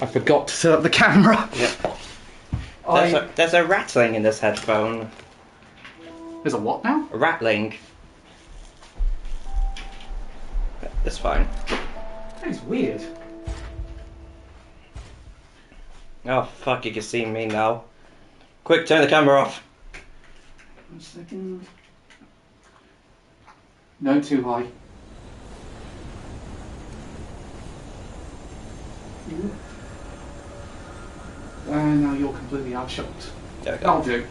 I forgot to set up the camera. Yep. There's a rattling in this headphone. There's a what now? A rattling. It's fine. That is weird. Oh fuck, you can see me now. Quick, turn the camera off. 1 second. No, too high. And now you're completely out of shot. There we go. That'll do.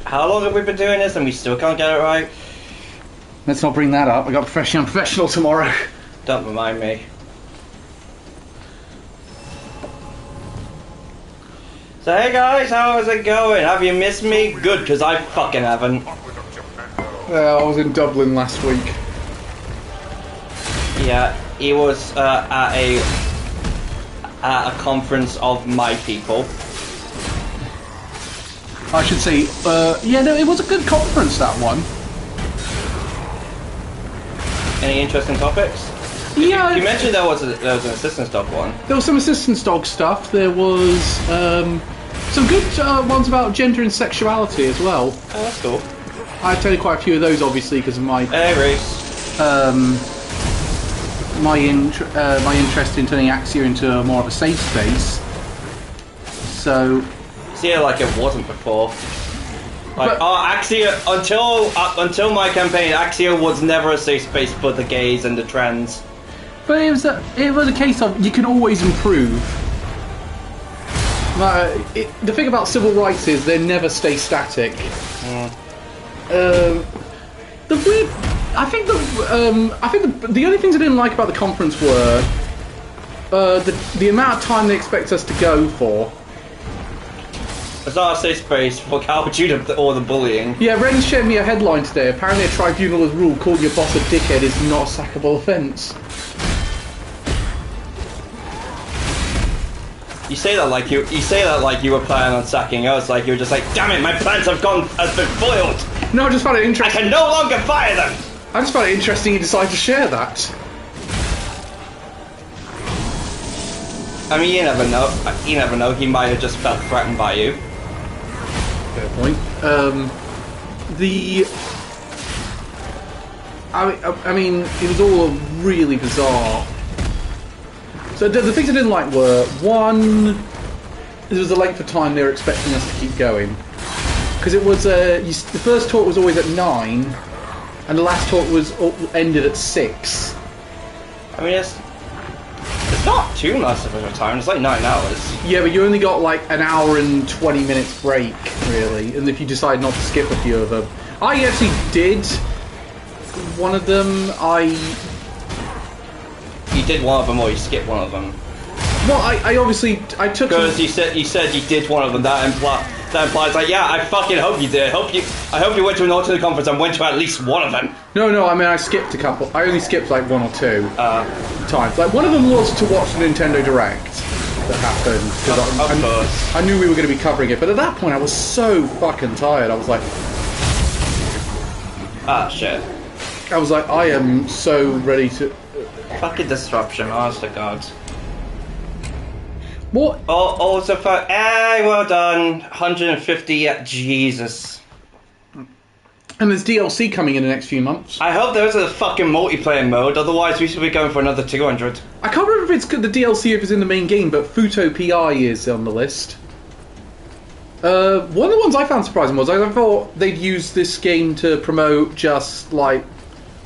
How long have we been doing this and we still can't get it right? Let's not bring that up. I got professional and unprofessional tomorrow. Don't remind me. So hey guys, how is it going? Have you missed me? Good, because I fucking haven't. I was in Dublin last week. Yeah, he was at a conference of my people. I should say, yeah, no, it was a good conference, that one. Any interesting topics? Yeah. You mentioned there was an assistance dog one. There was some assistance dog stuff. There was some good ones about gender and sexuality as well. Oh, that's cool. I attended quite a few of those, obviously, because of my race. my interest in turning Axia into more of a safe space. So. See, like it wasn't before. Like, Axia, until my campaign, Axia was never a safe space for the gays and the trans. But it was a case of you can always improve. The thing about civil rights is they never stay static. The weird, I think the only things I didn't like about the conference were the amount of time they expect us to go for. It's not a safe space for Cal or the bullying. Yeah, Ren shared me a headline today. Apparently a tribunal has ruled calling your boss a dickhead is not a sackable offence. You say that like you were planning on sacking us, like you were just like, damn it, my plans have been foiled. No, I just found it interesting. I can no longer fire them. I just found it interesting you decided to share that. I mean, you never know. You never know. He might have just felt threatened by you. Fair point. I mean, it was all really bizarre. So the things I didn't like were, one, there was a length of time they were expecting us to keep going. Because it was, the first talk was always at 9, and the last talk was ended at 6. I mean, it's not too much of a time, it's like 9 hours. Yeah, but you only got like an hour and 20 minutes break, really, and if you decide not to skip a few of them. I actually did one of them. You did one of them, or you skipped one of them? Well, I obviously took. Because you said you did one of them. That implies like, yeah, I fucking hope you did. I hope you went to an alternate conference and went to at least one of them. No, I mean I skipped a couple. I only skipped like 1 or 2 times. Like one of them was to watch the Nintendo Direct that happened. Of course. I knew we were going to be covering it, but at that point I was so fucking tired. I was like, shit. I was like, I am so ready to. Fucking disruption, honest to God. What? Also, hey, well done. 150, Jesus. And there's DLC coming in the next few months. I hope there's a fucking multiplayer mode, otherwise we should be going for another 200. I can't remember if it's the DLC if it's in the main game, but Futo PI is on the list. One of the ones I found surprising was I thought they'd use this game to promote just like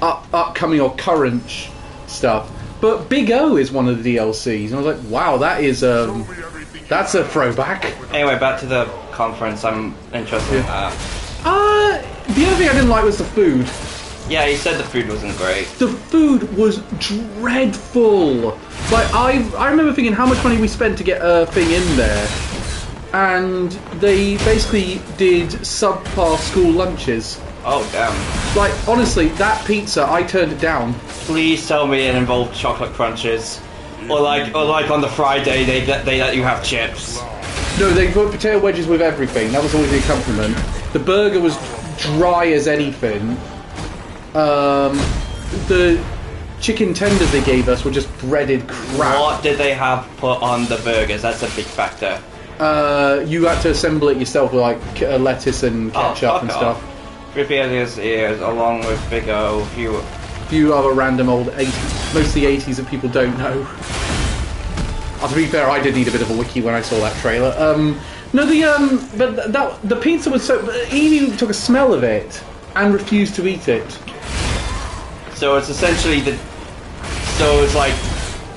upcoming or current stuff. But Big O is one of the DLCs, and I was like, wow, that is that's a throwback. Anyway, back to the conference. I'm interested in that. The other thing I didn't like was the food. Yeah, you said the food wasn't great. The food was dreadful. Like I remember thinking how much money we spent to get a thing in there, and they basically did subpar school lunches. Oh damn! Like honestly, that pizza, I turned it down. Please tell me it involved chocolate crunches, or like on the Friday they let you have chips. No, they put potato wedges with everything. That was always the accompaniment. The burger was dry as anything. chicken tenders they gave us were just breaded crap. What did they have put on the burgers? That's a big factor. You had to assemble it yourself with like lettuce and ketchup and stuff. Prepared his ears along with Big O, few other random old 80s, mostly 80s that people don't know. To be fair, I did need a bit of a wiki when I saw that trailer. The pizza was so. Evie took a smell of it and refused to eat it. So it's essentially so it's like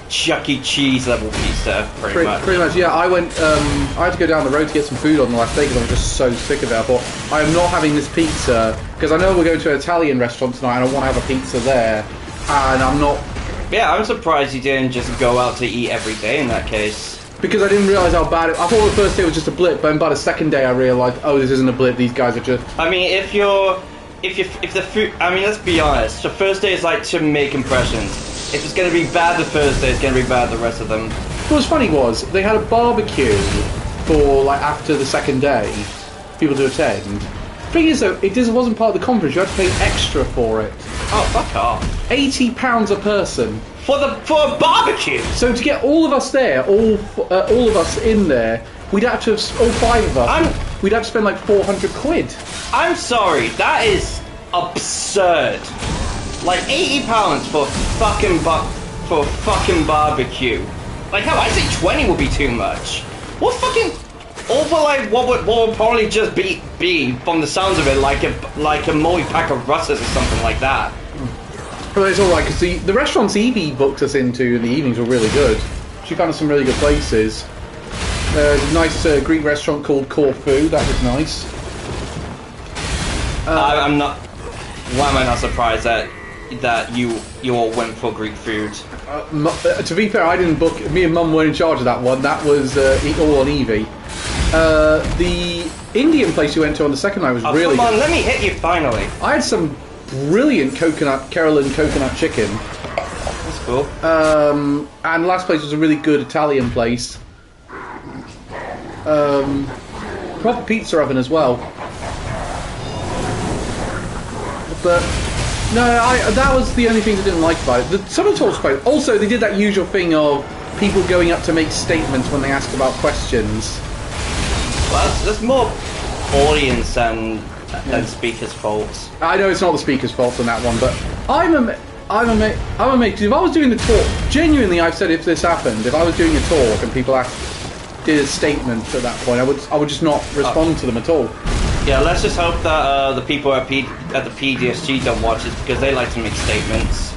Chuck E. Cheese level pizza, pretty much. Pretty much, yeah. I had to go down the road to get some food on the last day because I was just so sick of it. I thought, I am not having this pizza because I know we're going to an Italian restaurant tonight and I want to have a pizza there, and I'm not. Yeah, I'm surprised you didn't just go out to eat every day in that case. Because I didn't realise how bad I thought the first day was just a blip, but by the second day I realised, oh, this isn't a blip. These guys are just. I mean, if the food, I mean, let's be honest. The first day is like to make impressions. If it's going to be bad the first day, it's going to be bad the rest of them. What was funny was they had a barbecue for like after the second day, people to attend. Thing is though, it wasn't part of the conference. You had to pay extra for it. Oh, fuck off! £80 a person for a barbecue. So to get all of us there, all of us in there, we'd have to all 5 of us. We'd have to spend like £400. I'm sorry, that is absurd. Like £80 for fucking barbecue. Like hell, I'd say 20 would be too much. What fucking over like what would probably just be from the sounds of it like a multi-pack of Russers or something like that. But it's alright because the restaurants Evie booked us into in the evenings were really good. She found us some really good places. There's a nice Greek restaurant called Corfu. That was nice. I'm not. Why am I not surprised that you all went for Greek food? To be fair, I didn't book. Me and Mum were in charge of that one. That was all on Evie. The Indian place you went to on the second night was really. Come on, good. Let me hit you finally. I had some brilliant Carolyn coconut chicken. That's cool. And the last place was a really good Italian place. Proper pizza oven as well. But no, that was the only thing I didn't like about it. Some of the talks about it. Also, they did that usual thing of people going up to make statements when they ask about questions. Well, that's more audience than speakers' faults. I know it's not the speaker's fault on that one, but I'm amazed. If I was doing the talk, genuinely, I've said if this happened, if I was doing a talk and people did a statement at that point, I would just not respond to them at all. Yeah, let's just hope that the people at the PDSG don't watch it because they like to make statements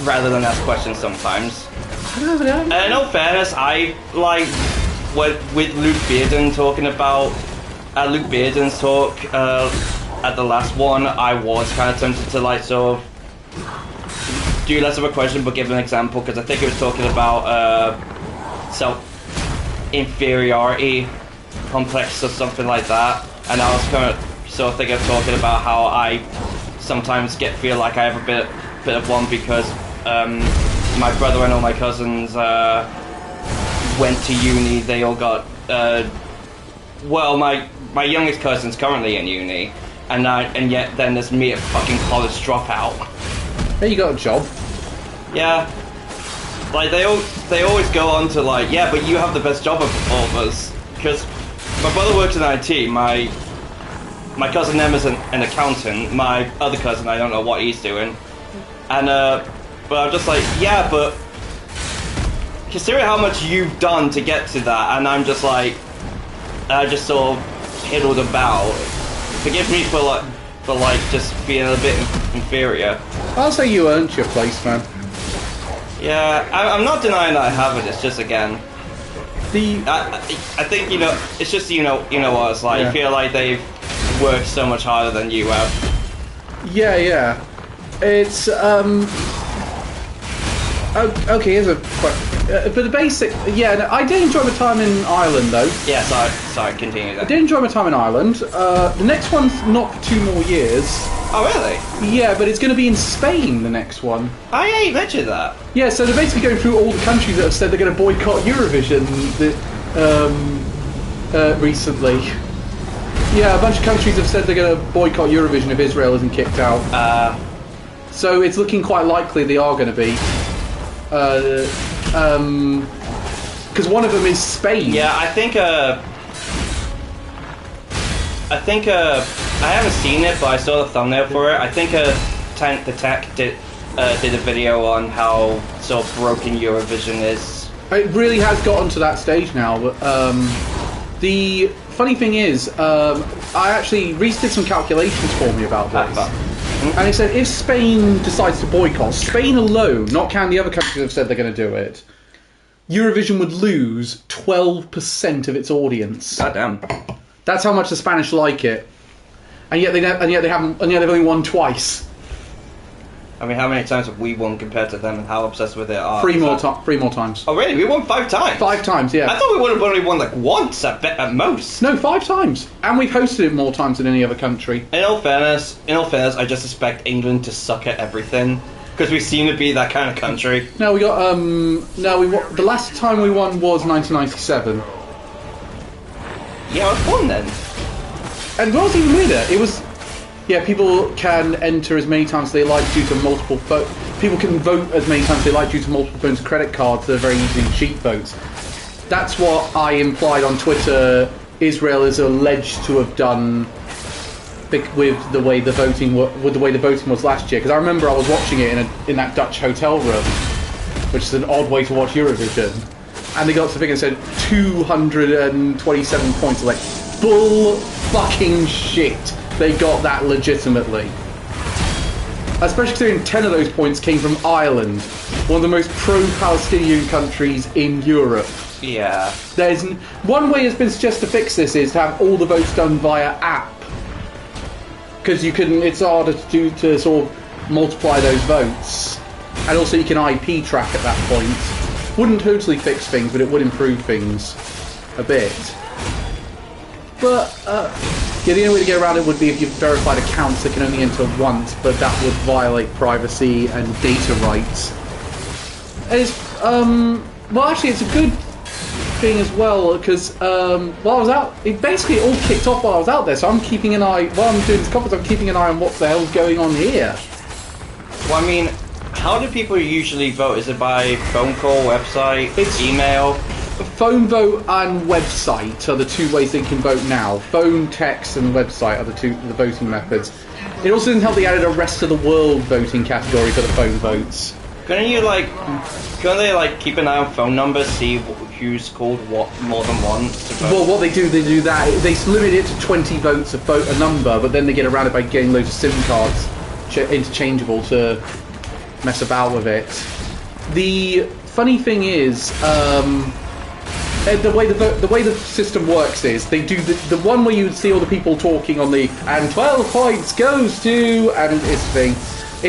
rather than ask questions sometimes. I don't know. In all fairness, I like with Luke Bearden talking about Luke Bearden's talk at the last one. I was kind of tempted to like sort of do less of a question but give an example because I think it was talking about self-inferiority complex or something like that, and I was kind of sort of thinking of talking about how I sometimes feel like I have a bit of one because my brother and all my cousins went to uni. They all got my youngest cousin's currently in uni, and yet then there's me, a fucking college dropout. Hey, you got a job? Yeah. Like they always go on to like, yeah, but you have the best job of all of us because my brother works in IT. My cousin Emma's an accountant. My other cousin, I don't know what he's doing. And but I'm just like, yeah, but considering how much you've done to get to that, and I'm just like, I just sort of piddled about. Forgive me for just being a bit inferior. I'll say you earned your place, man. Yeah, I'm not denying that I haven't. It's just again. I think it's just what it's like. Yeah. I feel like they've worked so much harder than you have. Yeah. It's okay. Here's a question. But the basic, I did enjoy my time in Ireland though. Yeah, sorry. Continue that. I did enjoy my time in Ireland. The next one's not for 2 more years. Oh really? Yeah, but it's going to be in Spain. The next one. Oh yeah, you mentioned that. Yeah, so they're basically going through all the countries that have said they're going to boycott Eurovision recently. Yeah, a bunch of countries have said they're going to boycott Eurovision if Israel isn't kicked out. So it's looking quite likely they are going to be. Because one of them is Spain. Yeah, I think I haven't seen it, but I saw the thumbnail for it. I think Tank the Tech did a video on how sort of broken Eurovision is. It really has gotten to that stage now. The funny thing is, Reese did some calculations for me about this. And he said if Spain decides to boycott, Spain alone, not counting the other countries that have said they're going to do it, Eurovision would lose 12% of its audience. God damn. That's how much the Spanish like it, and yet they've only won twice. I mean, how many times have we won compared to them, and how obsessed with it are? Three more times. Oh, really? We won 5 times? 5 times, yeah. I thought we would have only won like once at most. No, 5 times. And we've hosted it more times than any other country. In all fairness, I just expect England to suck at everything, because we seem to be that kind of country. No, we got, the last time we won was 1997. Yeah, I was born then. And what was even weirder, it was... Yeah, people can enter as many times as they like due to multiple votes. People can vote as many times as they like due to multiple phones and credit cards. They're very easy to cheat votes. That's what I implied on Twitter. Israel is alleged to have done with the way the voting was last year. Because I remember I was watching it in that Dutch hotel room, which is an odd way to watch Eurovision. And they got to the figure and said 227 points. Like, bull fucking shit. They got that legitimately. Especially considering 10 of those points came from Ireland, one of the most pro-Palestinian countries in Europe. Yeah. There's one way has been suggested to fix this is to have all the votes done via app, because it's harder to sort of multiply those votes, and also you can IP track at that point. Wouldn't totally fix things, but it would improve things a bit. But yeah, the only way to get around it would be if you've verified accounts that can only enter once, but that would violate privacy and data rights. And it's well, actually, it's a good thing as well, because while I was out, it basically all kicked off while I was out there. So I'm keeping an eye while I'm doing this conference. I'm keeping an eye on what the hell's going on here. Well, I mean, how do people usually vote? Is it by phone call, website, email? Phone vote and website are the 2 ways they can vote now. Phone, text, and website are the voting methods. It also didn't help they added a rest of the world voting category for the phone votes. Couldn't they keep an eye on phone numbers, see who's called what more than once? To vote? Well, what they do that. They limit it to 20 votes a number, but then they get around it by getting loads of SIM cards interchangeable to mess about with it. The funny thing is, the way the system works is they do the one where you see all the people talking on the and 12 points goes to and this thing.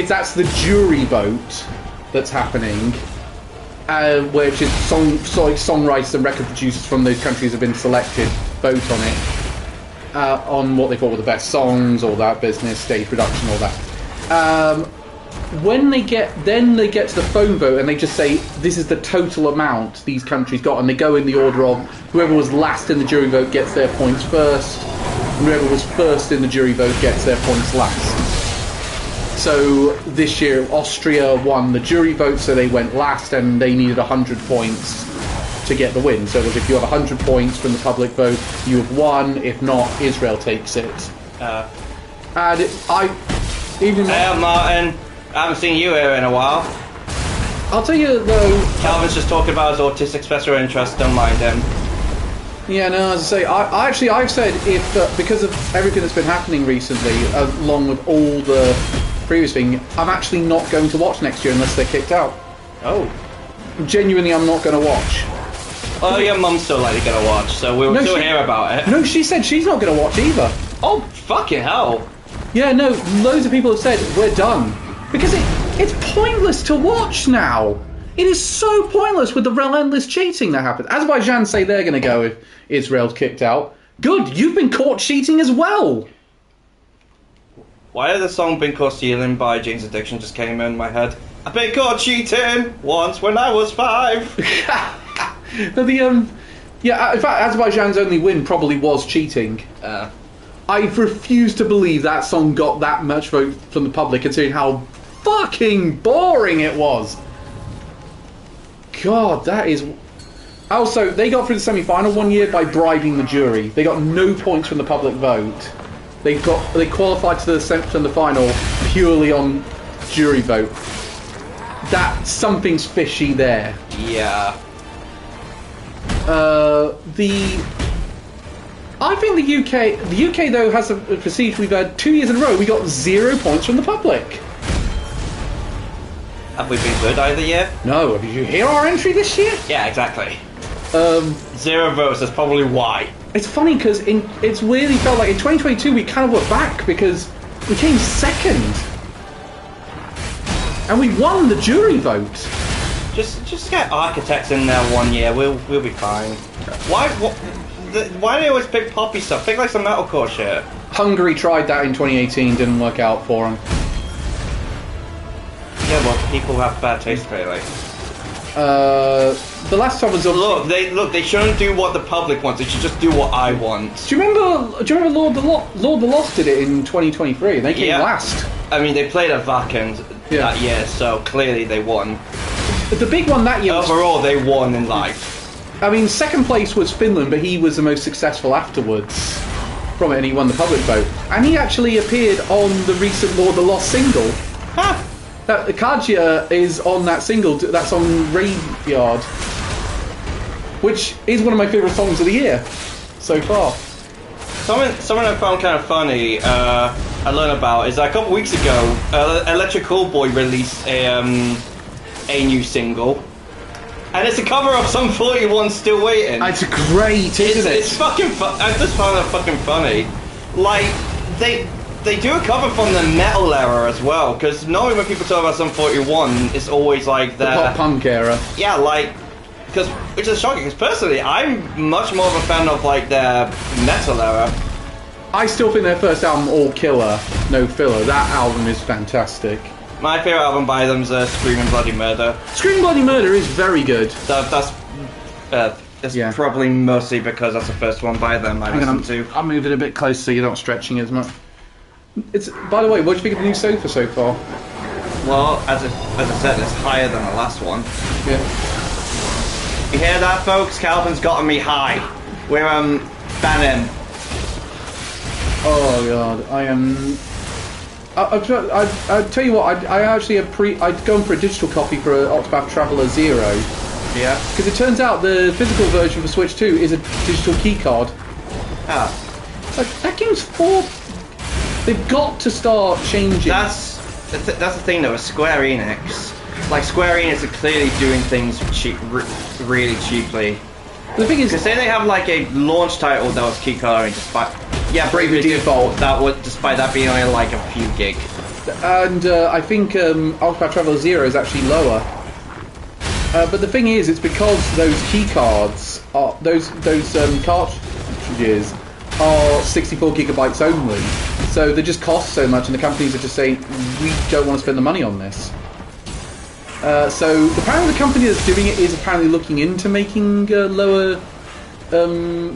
That's the jury vote that's happening, which is songwriters and record producers from those countries have been selected vote on it, on what they thought were the best songs, all that business, stage production, all that. When they get to the phone vote and they just say this is the total amount these countries got, and they go in the order of whoever was last in the jury vote gets their points first, and whoever was first in the jury vote gets their points last. So this year Austria won the jury vote, so they went last and they needed 100 points to get the win. So if you have 100 points from the public vote, you have won. If not, Israel takes it. And Hey, Martin. I haven't seen you here in a while. I'll tell you though. Calvin's just talking about his autistic special interest. Don't mind him. Yeah, no. As I say, I've said if because of everything that's been happening recently, along with all the previous thing, I'm actually not going to watch next year unless they're kicked out. Oh. Genuinely, I'm not going to watch. Oh, your mum's still likely going to watch, so we'll still hear about it. No, she said she's not going to watch either. Oh, fucking hell. Yeah, no. Loads of people have said we're done. Because it's pointless to watch now. It is so pointless with the relentless cheating that happens. Azerbaijan say they're going to go if Israel's kicked out. Good, you've been caught cheating as well. Why did the song Been Caught Stealing by Jane's Addiction just came in my head? I've been caught cheating once when I was 5. No, yeah, in fact, Azerbaijan's only win probably was cheating. I refuse to believe that song got that much vote from the public, considering how fucking boring it was. God, that is... Also, they got through the semi-final one year by bribing the jury. They got no points from the public vote. They qualified to the final purely on jury vote. Something's fishy there. Yeah. I think the UK though has a procedure. We've had 2 years in a row. We got 0 points from the public. Have we been good either year? No. Did you hear our entry this year? Yeah, exactly. 0 votes. That's probably why. It's funny because it's really felt like in 2022 we kind of were back because we came second, and we won the jury vote. Just get architects in there 1 year. We'll be fine. Why do they always pick poppy stuff? Pick like some metalcore shit. Hungary tried that in 2018, didn't work out for them. Yeah, well, people have bad taste clearly. The last time was look. They shouldn't do what the public wants. They should just do what I want. Do you remember Lord the Lost did it in 2023? And they came last. I mean, they played at Vakken that year, so clearly they won. The big one that year. Overall, they won in life. I mean, second place was Finland, but he was the most successful afterwards from it, and he won the public vote. And he actually appeared on the recent Lord the Lost single. Huh. Kaja is on that single. That's on Graveyard, which is one of my favourite songs of the year so far. Something I found kind of funny. I learned about is that a couple weeks ago, Electric Callboy released a new single, and it's a cover of Sum 41 Still Waiting. It's great, isn't it? It's fucking fun. I just found it fucking funny. Like they do a cover from the metal era as well, because normally when people talk about Sum 41, it's always like the pop punk era. Yeah, like, which is shocking, because personally, I'm much more of a fan of like their metal era. I still think their first album, All Killer, No Filler, that album is fantastic. My favourite album by them is Screaming Bloody Murder. Screaming Bloody Murder is very good. That's probably mostly because that's the first one by them I listened to. I'll move it a bit closer so you're not stretching as much. By the way, what do you think of the new sofa so far? Well, as I said, it's higher than the last one. Yeah. You hear that, folks? Calvin's gotten me high. We're banning. Oh god, I am. I tell you what, I'd gone for a digital copy for Octopath Traveler 0. Yeah. Because it turns out the physical version for Switch 2 is a digital keycard. Ah. Like, that game's they've got to start changing. That's the thing though, with Square Enix. Like, Square Enix are clearly doing things really cheaply. The thing is, because say they have like a launch title that was keycarding despite Bravely Default, despite that being only like a few gig. And I think Octopath Traveler 0 is actually lower. But the thing is, it's because those keycards are those cartridges are 64 gigabytes only, so they just cost so much, and the companies are just saying we don't want to spend the money on this. So apparently the company that's doing it is apparently looking into making lower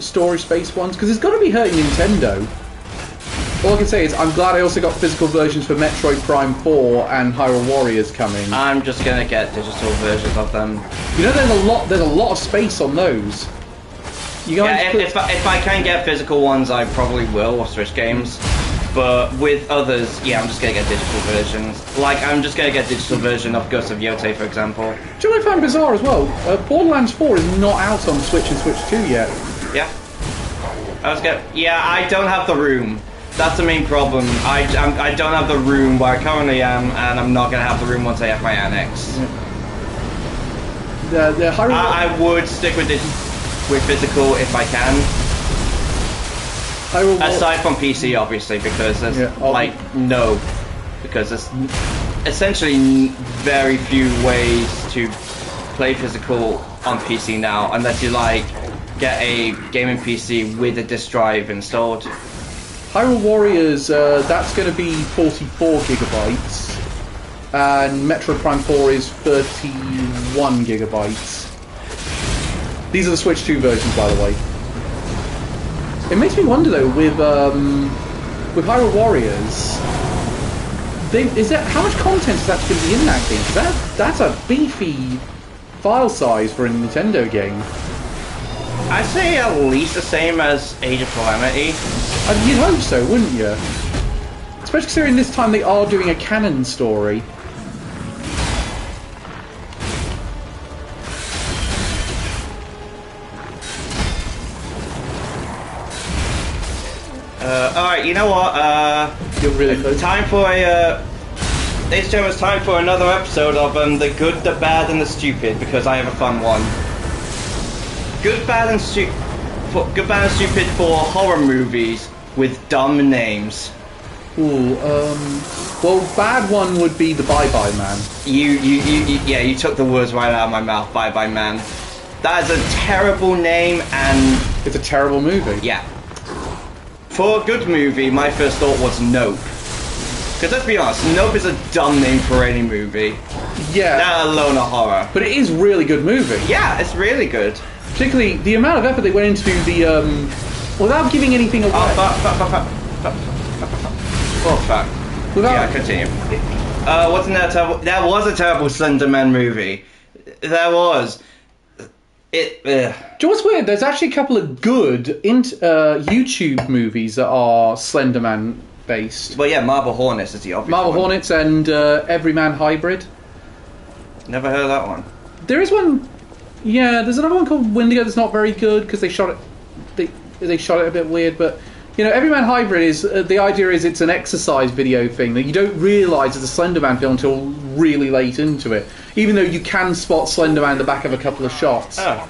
storage space ones, because it's got to be hurting Nintendo. All I can say is I'm glad I also got physical versions for Metroid Prime 4 and Hyrule Warriors coming. I'm just gonna get digital versions of them. You know, there's a lot of space on those. If I can get physical ones, I probably will, or Switch games. But with others, yeah, I'm just gonna get digital versions. Like, I'm just gonna get digital version of Ghost of Yotei, for example. Do you know what I find bizarre as well? Borderlands 4 is not out on Switch and Switch 2 yet. Yeah. I don't have the room. That's the main problem. I don't have the room where I currently am, and I'm not gonna have the room once I have my annex. Yeah. I would stick with physical if I can. Aside from PC, obviously, because there's because there's essentially very few ways to play physical on PC now, unless you get a gaming PC with a disk drive installed. Hyrule Warriors, that's going to be 44 gigabytes, and Metroid Prime 4 is 31 gigabytes. These are the Switch 2 versions, by the way. It makes me wonder though, with Hyrule Warriors, How much content is actually going to be in that game? 'Cause that's a beefy file size for a Nintendo game. I'd say at least the same as Age of Calamity. You'd hope so, wouldn't you? Especially considering this time they are doing a canon story. Alright, you know what? You're really close. Time for a. Ladies and gentlemen, it's time for another episode of The Good, the Bad, and the Stupid, because I have a fun one. Good, Bad, and Stupid for horror movies with dumb names. Ooh, well, bad one would be the Bye Bye Man. You took the words right out of my mouth. Bye Bye Man. That is a terrible name, and it's a terrible movie. Yeah. For a good movie, my first thought was Nope. Because let's be honest, Nope is a dumb name for any movie. Yeah. Let alone a horror. But it is a really good movie. Yeah, it's really good. Particularly the amount of effort they went into the without giving anything away. Fuck. Yeah, continue. Wasn't that terrible? That was a terrible Slender Man movie. That was. Do you know what's weird? There's actually a couple of good YouTube movies that are Slenderman based. Well, yeah, Marble Hornets is the obvious Marble one. Hornets and Everyman Hybrid. Never heard of that one. There is one. Yeah, there's another one called Wendigo that's not very good because they shot it. They shot it a bit weird, but you know, Everyman Hybrid is the idea is it's an exercise video thing that you don't realise is a Slenderman film until really late into it. Even though you can spot Slenderman in the back of a couple of shots. Oh.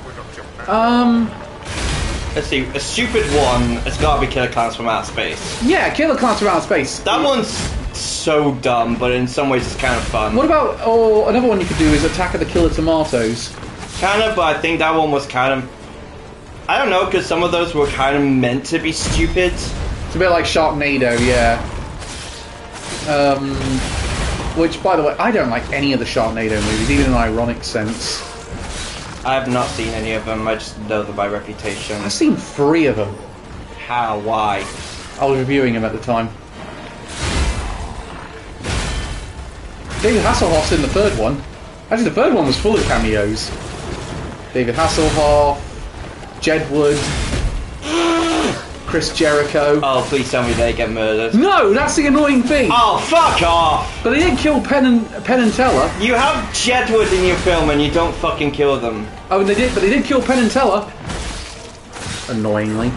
Let's see. A stupid one. It's got to be Killer Clowns from Outer Space. Yeah, Killer Clowns from Outer Space. That one's so dumb, but in some ways it's kind of fun. What about? Another one you could do is Attack of the Killer Tomatoes. Kind of, but I think that one was kind of. I don't know, because some of those were kind of meant to be stupid. It's a bit like Sharknado, yeah. Which, by the way, I don't like any of the Sharknado movies, even in an ironic sense. I have not seen any of them, I just know them by reputation. I've seen 3 of them. How? Why? I was reviewing them at the time. David Hasselhoff's in the 3rd one. Actually, the 3rd one was full of cameos. David Hasselhoff, Jedward, Chris Jericho. Oh, please tell me they get murdered. No, that's the annoying thing. Oh, fuck off! But they didn't kill Penn and Teller. You have Jedward in your film and you don't fucking kill them. Oh, they did, but they did kill Penn and Teller. Annoyingly.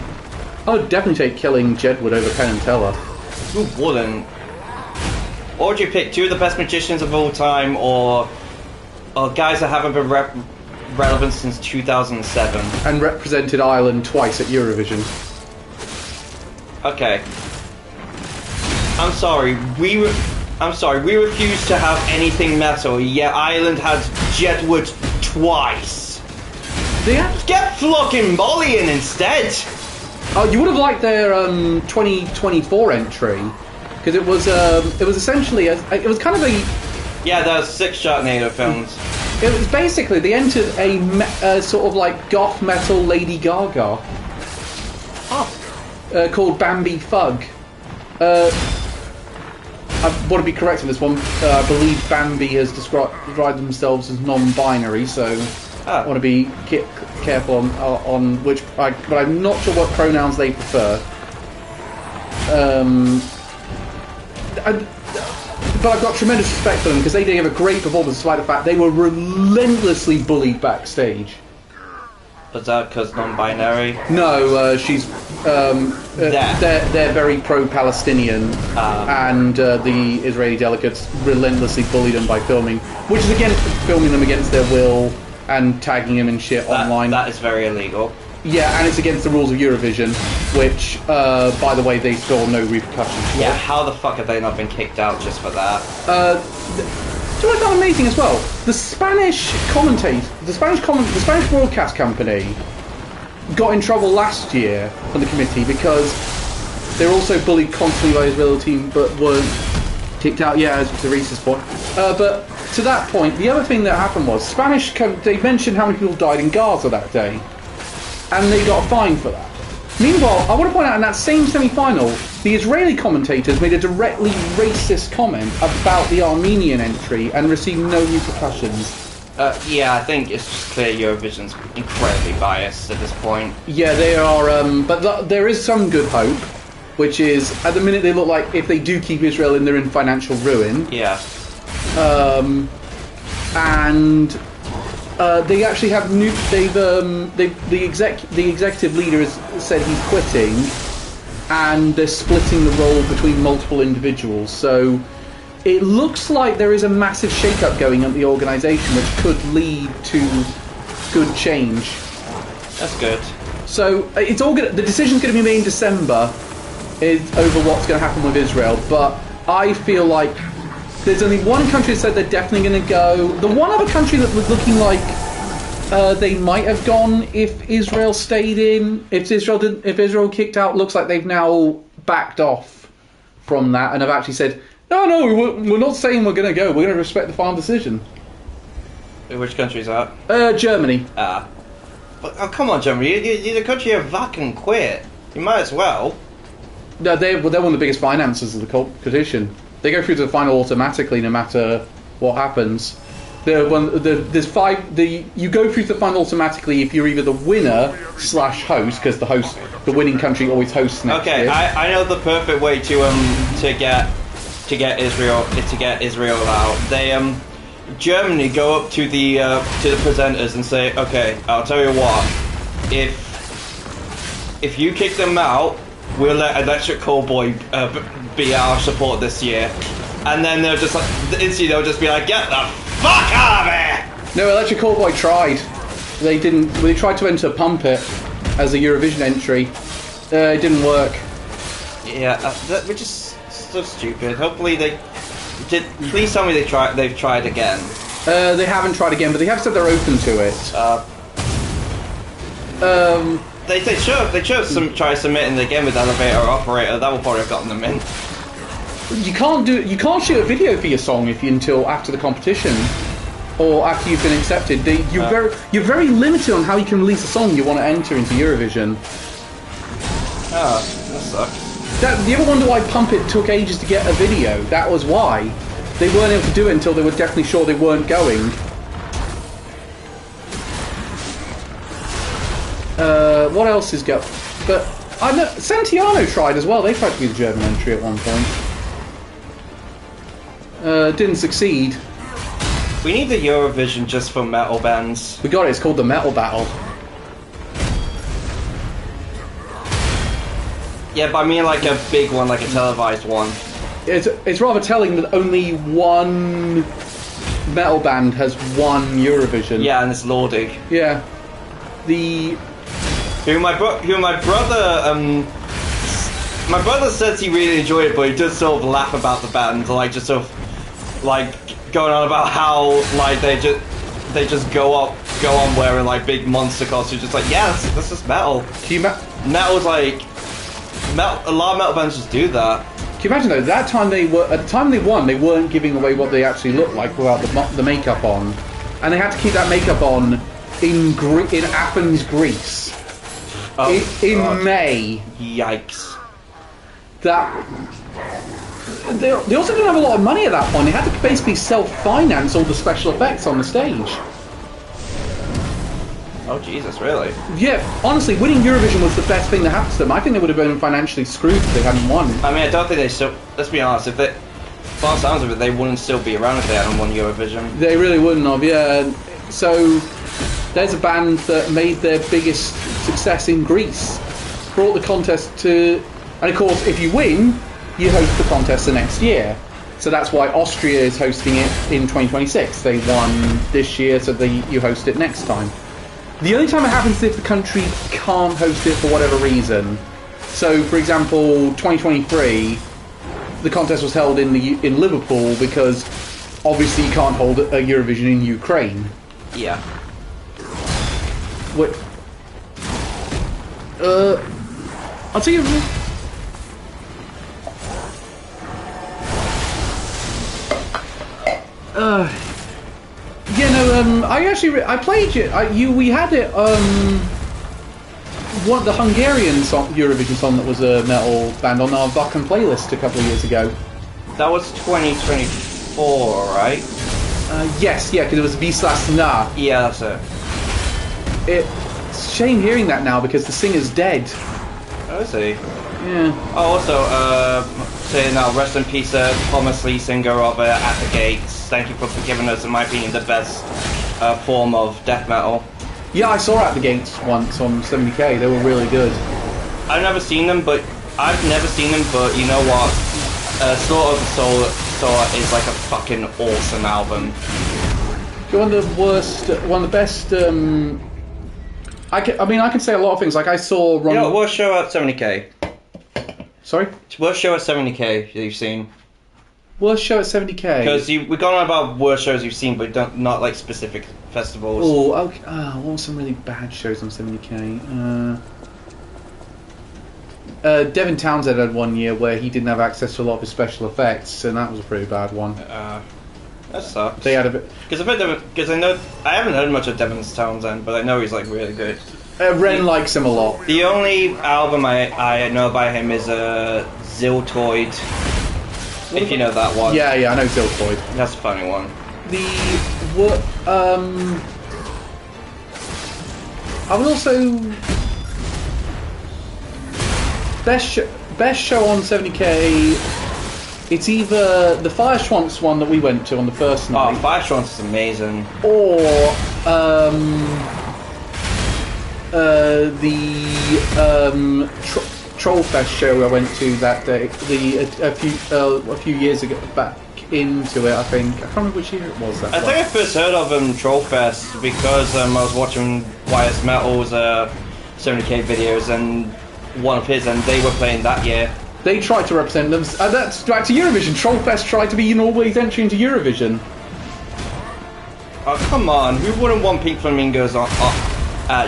I would definitely take killing Jedward over Penn and Teller. Who wouldn't? Or would you pick 2 of the best magicians of all time, or guys that haven't been relevant since 2007? And represented Ireland twice at Eurovision. Okay. I'm sorry. We refuse to have anything metal. Yeah, Ireland has Jedward twice. Get fucking Molly in instead. Oh, you would have liked their 2024 entry because it was essentially it was kind of a. Yeah, there were 6 Sharknado films. It was basically they entered a sort of like goth metal Lady Gaga. Oh. Called Bambi Fug. I want to be correct on this one. I believe Bambi has described themselves as non-binary, so I want to be careful on which. But I'm not sure what pronouns they prefer. But I've got tremendous respect for them because they gave a great performance despite the fact they were relentlessly bullied backstage. Was that because non-binary? No, she's. They're very pro-Palestinian, and the Israeli delegates relentlessly bullied them by filming them against their will and tagging them in shit online. That is very illegal. Yeah, and it's against the rules of Eurovision, which, by the way, they saw no repercussions for. Yeah, how the fuck have they not been kicked out just for that? Do you know what I found amazing as well? The Spanish broadcast company got in trouble last year from the committee because they were also bullied constantly by the Israeli team, but weren't kicked out. Yeah, as to Reese's point. But to that point, the other thing that happened was they mentioned how many people died in Gaza that day, and they got a fine for that. Meanwhile, I want to point out in that same semi-final, the Israeli commentators made a directly racist comment about the Armenian entry and received no repercussions. Yeah, I think it's just clear Eurovision's incredibly biased at this point. Yeah, they are, but there is some good hope, which is, at the minute they look like if they do keep Israel in, they're in financial ruin. Yeah. And they actually have new. The executive leader has said he's quitting, and they're splitting the role between multiple individuals. So it looks like there is a massive shake-up going at the organisation, which could lead to good change. That's good. So it's all good. The decision's going to be made in December over what's going to happen with Israel, but I feel like there's only one country that said they're definitely going to go. The one other country that was looking like they might have gone if Israel stayed in. If Israel kicked out, looks like they've now backed off from that and have actually said, no, we're not saying we're going to go. We're going to respect the final decision. Which country is that? Germany. Oh, come on, Germany. You're the country of fucking quit. You might as well. No, they're one of the biggest financiers of the competition. They go through to the final automatically, no matter what happens. You go through to the final automatically if you're either the winner / host, because the winning country always hosts next year. Okay, I know the perfect way to get Israel out. Germany go up to the presenters and say, okay, I'll tell you what, if you kick them out, we'll let Electric Callboy be our support this year. And then they'll just instantly they'll just be like, get the fuck out of here! No, Electric Callboy tried. They didn't. They tried to enter Pumpit as a Eurovision entry. It didn't work. Yeah, which is so stupid. Hopefully they did. Please tell me they've tried again. They haven't tried again, but they have said they're open to it. They should have tried submitting again with Elevator or Operator. That will probably have gotten them in. You can't shoot a video for your song until after the competition, or after you've been accepted. You're very limited on how you can release a song you want to enter into Eurovision. Oh, that sucks. Do you ever wonder why Pumpit took ages to get a video? That was why. They weren't able to do it until they were definitely sure they weren't going. What else is going? But I know Santiano tried as well. They tried to be the German entry at one point. Didn't succeed. We need the Eurovision just for metal bands. We got it. It's called the Metal Battle. Yeah, but I mean like a big one, like a televised one. It's rather telling that only one metal band has won Eurovision. Yeah, and it's Lordig. Yeah. My brother says he really enjoyed it, but he does sort of laugh about the band, like just sort of like going on about how like they just go on wearing like big monster costumes, just like this is metal. Metal's like a lot of metal bands just do that. Can you imagine though? At the time they won, they weren't giving away what they actually looked like without the makeup on, and they had to keep that makeup on in Athens, Greece. In May. Yikes. They also didn't have a lot of money at that point. They had to basically self-finance all the special effects on the stage. Oh Jesus, really? Yeah, honestly, winning Eurovision was the best thing that happened to them. I think they would have been financially screwed if they hadn't won. I mean, I don't think they still... Let's be honest, by the sounds of it, they wouldn't still be around if they hadn't won Eurovision. They really wouldn't have, yeah. So, there's a band that made their biggest success in Greece. Brought the contest to... And of course, if you win, you host the contest the next year. So that's why Austria is hosting it in 2026. They won this year, so you host it next time. The only time it happens is if the country can't host it for whatever reason. So, for example, 2023, the contest was held in Liverpool because obviously you can't hold a Eurovision in Ukraine. Yeah. What? I'll tell you. Yeah, no. I played it. We had it. the Hungarian song, Eurovision song that was a metal band on our Vakken playlist a couple of years ago. That was 2024, right? Yes, yeah, because it was Vislas Na. Yeah, that's it. It's a shame hearing that now because the singer's dead. Oh, is he? Yeah. Oh, also, saying now, rest in peace, Thomas Lee, singer of At the Gates. Thank you for giving us, in my opinion, the best form of death metal. Yeah, I saw At the Gates once on 70k. They were really good. I've never seen them, but you know what? Slaughter of the Soul is like a fucking awesome album. One of the best. I can say a lot of things. Like I saw Ron. You know, worst show at 70k. Sorry. Worst show at 70k you've seen. Worst show at 70k. Because we've gone on about worst shows you've seen, but not like specific festivals. Oh, okay. What were some really bad shows on 70k? Devin Townsend had one year where he didn't have access to a lot of his special effects, and that was a pretty bad one. That sucks. They had a bit. Because I know I haven't heard much of Devin Townsend, but I know he's like really good. Ren likes him a lot. The only album I know by him is Ziltoid. If you know that one. Yeah, I know Ziltoid. That's a funny one. I would also best show on 70k. It's either the Fire Trance one that we went to on the first night. Oh, Fire Trance is amazing. Or the Trollfest show I went to that day. A few years ago, back into it. I think I can't remember which year it was. I think I first heard of Trollfest because I was watching YS Metal's 70k videos and one of his, and they were playing that year. They tried to represent them. That's back to Eurovision. Trollfest tried to be Norway's entry into Eurovision. Oh come on! Who wouldn't want Pink Flamingos at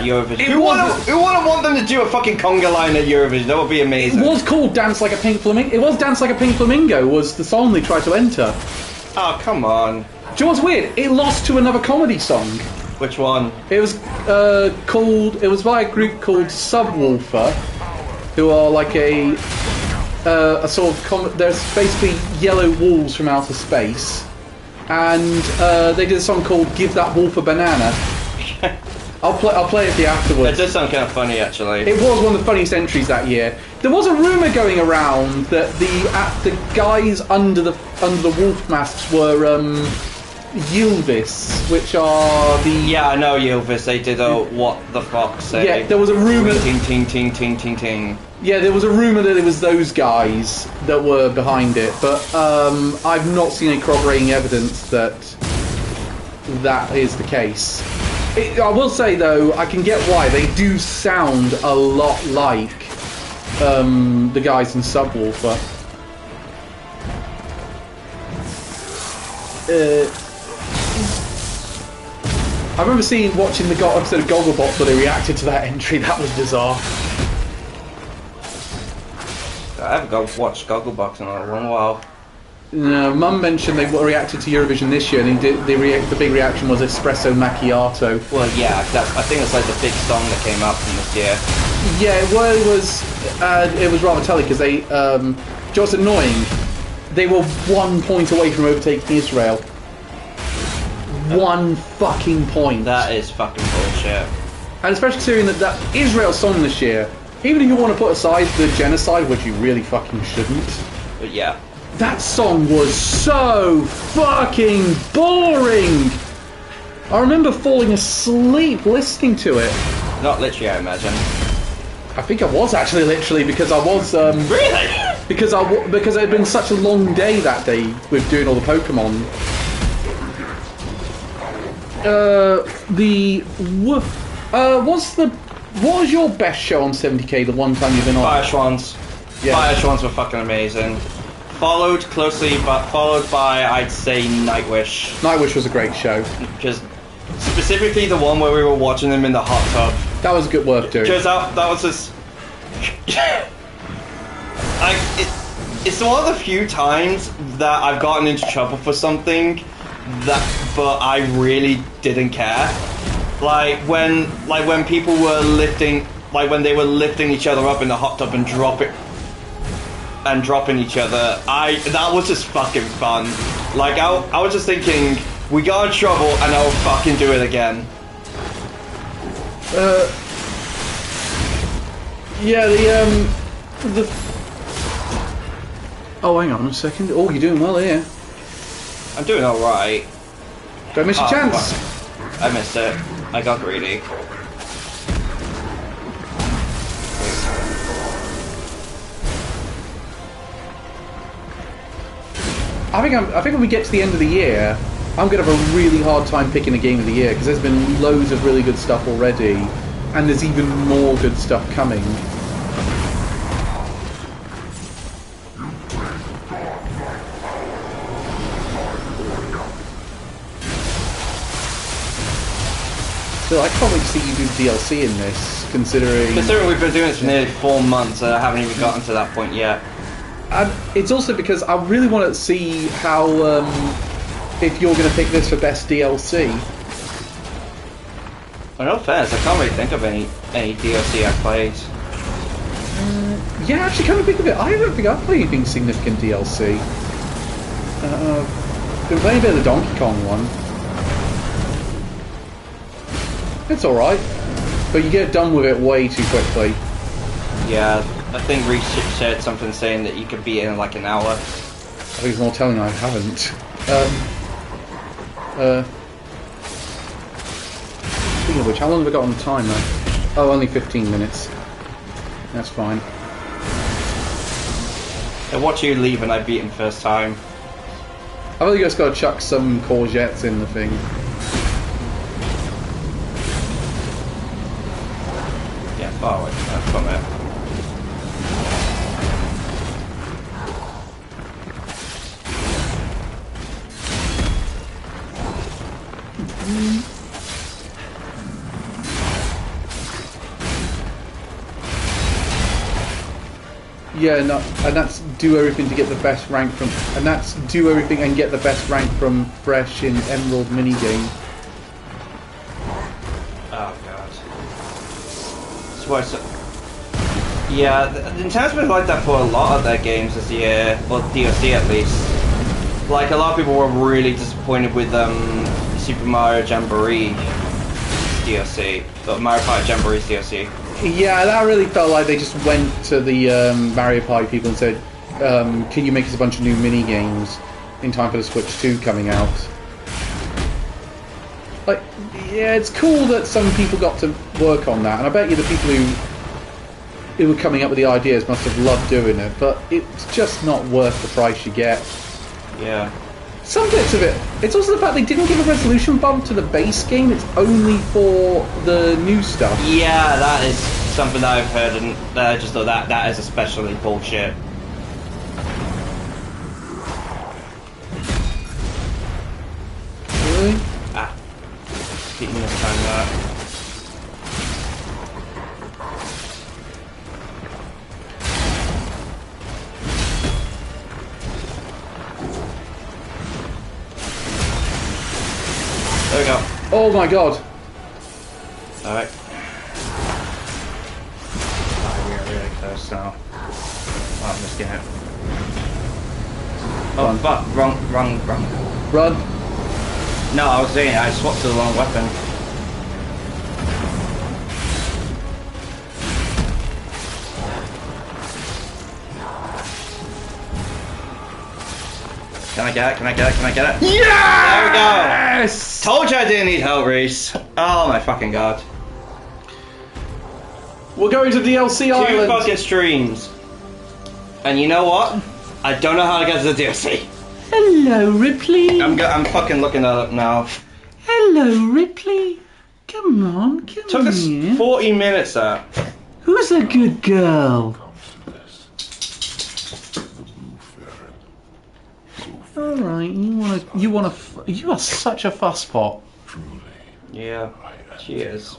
Eurovision? Who wouldn't want them to do a fucking conga line at Eurovision? That would be amazing. It was called Dance Like a Pink Flamingo. It was Dance Like a Pink Flamingo was the song they tried to enter. Oh come on! Do you know what's weird? It lost to another comedy song. Which one? It was called. It was by a group called Subwoofer, who are like a sort of. There's basically yellow wolves from outer space, and they did a song called "Give That Wolf a Banana." I'll play it for you afterwards. It does sound kind of funny, actually. It was one of the funniest entries that year. There was a rumor going around that the guys under the wolf masks were Ylvis, which are the... Yeah, I know Ylvis. They did What the Fox say. Yeah, there was a rumour... Ting, ting, ting, ting, ting, ting. Yeah, there was a rumour that it was those guys that were behind it, but I've not seen any corroborating evidence that is the case. I will say, though, I can get why. They do sound a lot like the guys in Subwoofer. I remember watching the episode of Gogglebox where they reacted to that entry. That was bizarre. I haven't watched Gogglebox in a long while. No, Mum mentioned they reacted to Eurovision this year, and the big reaction was Espresso Macchiato. Well, yeah, I think it's like the big song that came out from this year. Yeah, well, it was rather telling because they, just annoying. They were 1 point away from overtaking Israel. 1 fucking point. That is fucking bullshit. And especially considering that Israel song this year, even if you want to put aside the genocide, which you really fucking shouldn't. But yeah. That song was so fucking boring! I remember falling asleep listening to it. Not literally, I imagine. I think I was actually literally because I was... Really? Because it had been such a long day that day with doing all the Pokemon. What was your best show on 70k the one time you've been on? Fire Swans. Yeah. Fire Swans were fucking amazing. Followed by, I'd say, Nightwish. Nightwish was a great show. Because specifically the one where we were watching them in the hot tub. That was good work doing. Because that was just... it's one of the few times that I've gotten into trouble for something but I really didn't care. Like when people were lifting like when they were lifting each other up in the hot tub and dropping each other. That was just fucking fun. Like I was just thinking, we got in trouble and I'll fucking do it again. Yeah, the. Oh, hang on a second. Oh, you're doing well here. I'm doing all right. Don't miss your chance. Fuck. I missed it. I got greedy. I think when we get to the end of the year, I'm going to have a really hard time picking a game of the year because there's been loads of really good stuff already, and there's even more good stuff coming. So I can't wait to see you do DLC in this, considering we've been doing this for nearly 4 months and I haven't even gotten to that point yet. And it's also because I really want to see how if you're going to pick this for best DLC. In all fairness, I can't really think of any DLC I played. Yeah, actually, come to think of it, I don't think I've played anything significant DLC. Been playing a bit of the Donkey Kong one. It's alright, but you get done with it way too quickly. Yeah, I think Reese shared something saying that you could beat it in like an hour. I think it's more telling I haven't. Speaking of which, how long have I got on the timer? Oh, only 15 minutes. That's fine. I watch you leave and I beat him first time. I've only just got to chuck some courgettes in the thing. Yeah, far away from it. Yeah, no, and that's do everything to get the best rank from, and that's do everything and get the best rank from Fresh in Emerald minigame. Oh god. So, yeah, Nintendo's been like that for a lot of their games this year, or DLC at least. Like a lot of people were really disappointed with Super Mario Jamboree DLC, or Mario Party Jamboree's DLC. Yeah, that really felt like they just went to the Mario Party people and said, can you make us a bunch of new mini-games in time for the Switch 2 coming out? Like, yeah, it's cool that some people got to work on that, and I bet you the people who were coming up with the ideas must have loved doing it, but it's just not worth the price you get. Yeah. Some bits of it. It's also the fact they didn't give a resolution bump to the base game. It's only for the new stuff. Yeah, that is something that I've heard, and I just thought that is especially bullshit. Really? Ah. Keep me this time that. There we go. Oh my god. Alright. Oh, we are really close now. Oh, I'm just getting it. Oh, fuck. Wrong. Run. No, I was saying I swapped to the wrong weapon. Can I get it? Can I get it? Can I get it? Yes! There we go! Told you I didn't need help, Reese. Oh my fucking god. We're going to DLC 2 Island. fucking streams. And you know what? I don't know how to get to the DLC. Hello, Ripley. I'm fucking looking that up now. Hello, Ripley. Come on, come Took us here. 40 minutes that. Who's a good girl? All right, you are such a fusspot. Yeah, she is.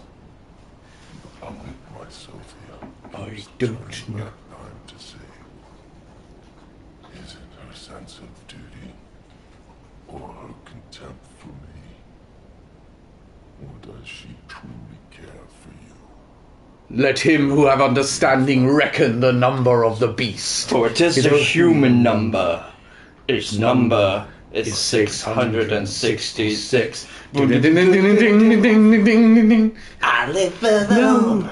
I don't know. Is it her sense of duty or her contempt for me? Or does she truly care for you? Let him who have understanding reckon the number of the beast. For it is a human number. Its number is 666. I live alone.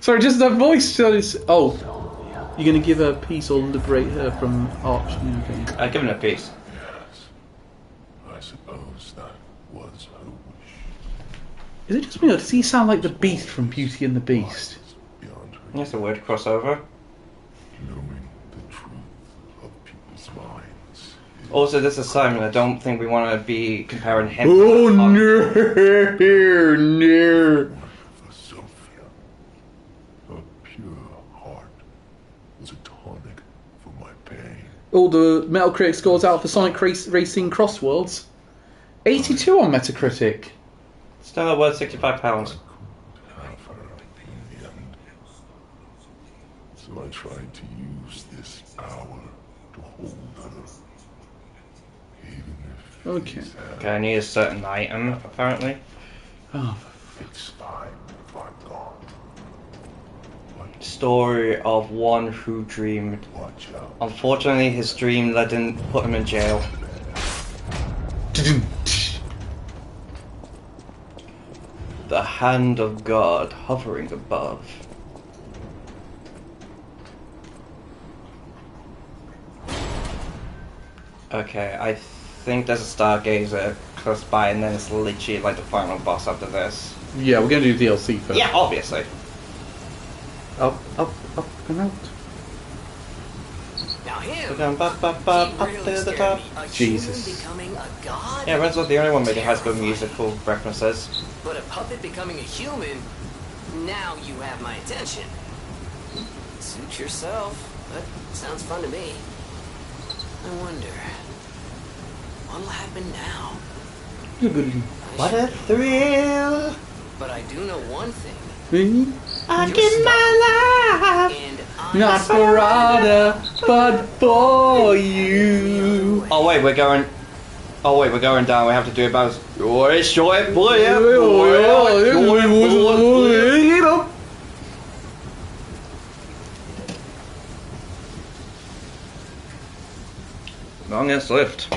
Sorry, just that voice. Oh, you're going to give her peace or liberate her from Arch? Okay. I've given her peace. Yes. I suppose that was her wish. Is it just me, or does he sound like the Beast from Beauty and the Beast? Beyond her That's a weird crossover. knowing the truth of people's minds. Also, this is Simon. I don't think we want to be comparing him. Oh to no, no. For Sophia, her pure heart was a tonic for my pain. All the Metacritic scores out for Sonic Racing Crossworlds. 82 on Metacritic. Still not worth £65. Have her in the end. So I tried to use this power to hold her. Even if Okay. Okay, I need a certain item, apparently. Oh, it's fine if I'm gone. But Story of one who dreamed. watch out. Unfortunately, his dream didn't put him in jail. The hand of God hovering above. Okay, I think there's a stargazer close by, and then it's literally like the final boss after this. yeah, we're going to do DLC first. Yeah, obviously. Up, and out. Now him, We're going up he to really the scared top. me. A Jesus. human becoming a god? Yeah, Ren's not the only one making High School Musical references. But a puppet becoming a human, now you have my attention. Suit yourself, but sounds fun to me. I wonder, what'll happen now? You're good. What a thrill! But I do know one thing. I You're give my life! And I'm Not for other, but for you. Oh wait, we're going down. We have to do about. Oh, it's short, boy. Long and swift.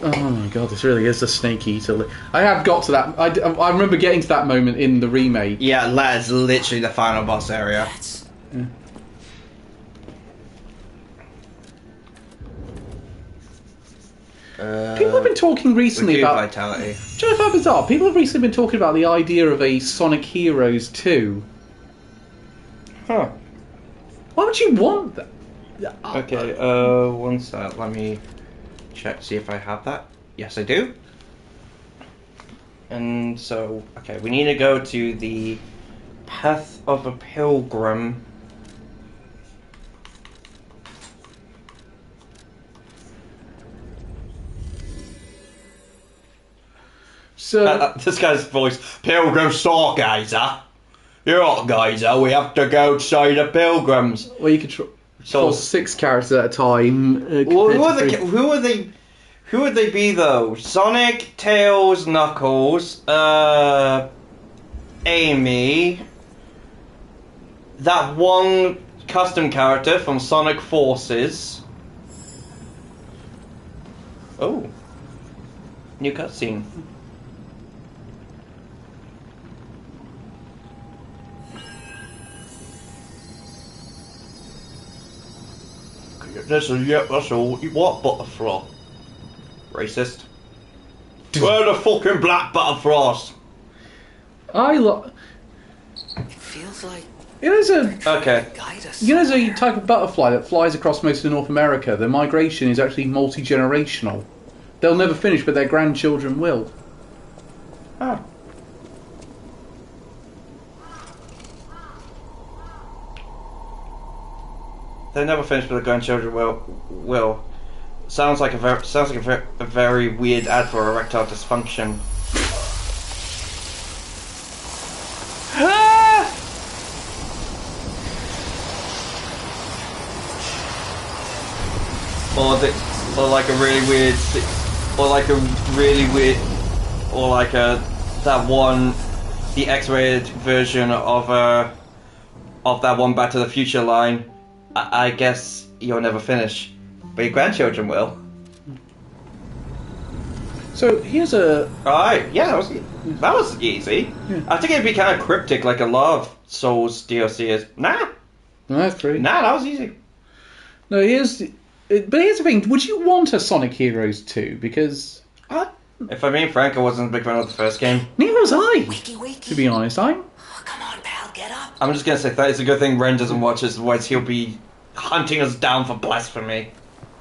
Oh my god, this really is a snake eater. I have got to that. I remember getting to that moment in the remake. Yeah, that is literally the final boss area. That's People have been talking recently Recruit about. vitality. Do you know how bizarre? People have recently been talking about the idea of a Sonic Heroes 2. Huh. Why would you want that? Okay, one sec. Let me check, see if I have that. Yes, I do. And so, okay, we need to go to the Path of a Pilgrim. So This guy's voice, Pilgrim Stargazer. You're not Gazer, we have to go to the Pilgrims. well, you could control 6 characters at a time. Well, compared to 3. who would they be though? Sonic, Tails, Knuckles, Amy, that one custom character from Sonic Forces. Oh, new cutscene. That's all. What butterfly? Racist. Where the fucking black butterflies? it feels like There's a Okay. guide us. there's a type of butterfly that flies across most of North America. Their migration is actually multi-generational. They'll never finish, but their grandchildren will. Oh. They never finished, but the grandchildren will. Sounds like a very weird ad for erectile dysfunction. Or like a really weird, or like a really weird, or like that one the X-rated version of that one Back to the Future line, I guess you'll never finish, but your grandchildren will. So here's a... Alright, yeah, that was easy. Yeah. I think it'd be kind of cryptic like a lot of Souls DLC is. Nah, That's pretty. that was easy. No, but here's the thing. Would you want a Sonic Heroes 2? Because... If I'm being frank, I wasn't a big fan of the first game. Neither was I, Wakey. to be honest. Oh, come on, pal, get up. I'm just gonna say that it's a good thing Ren doesn't watch this, otherwise he'll be hunting us down for blasphemy.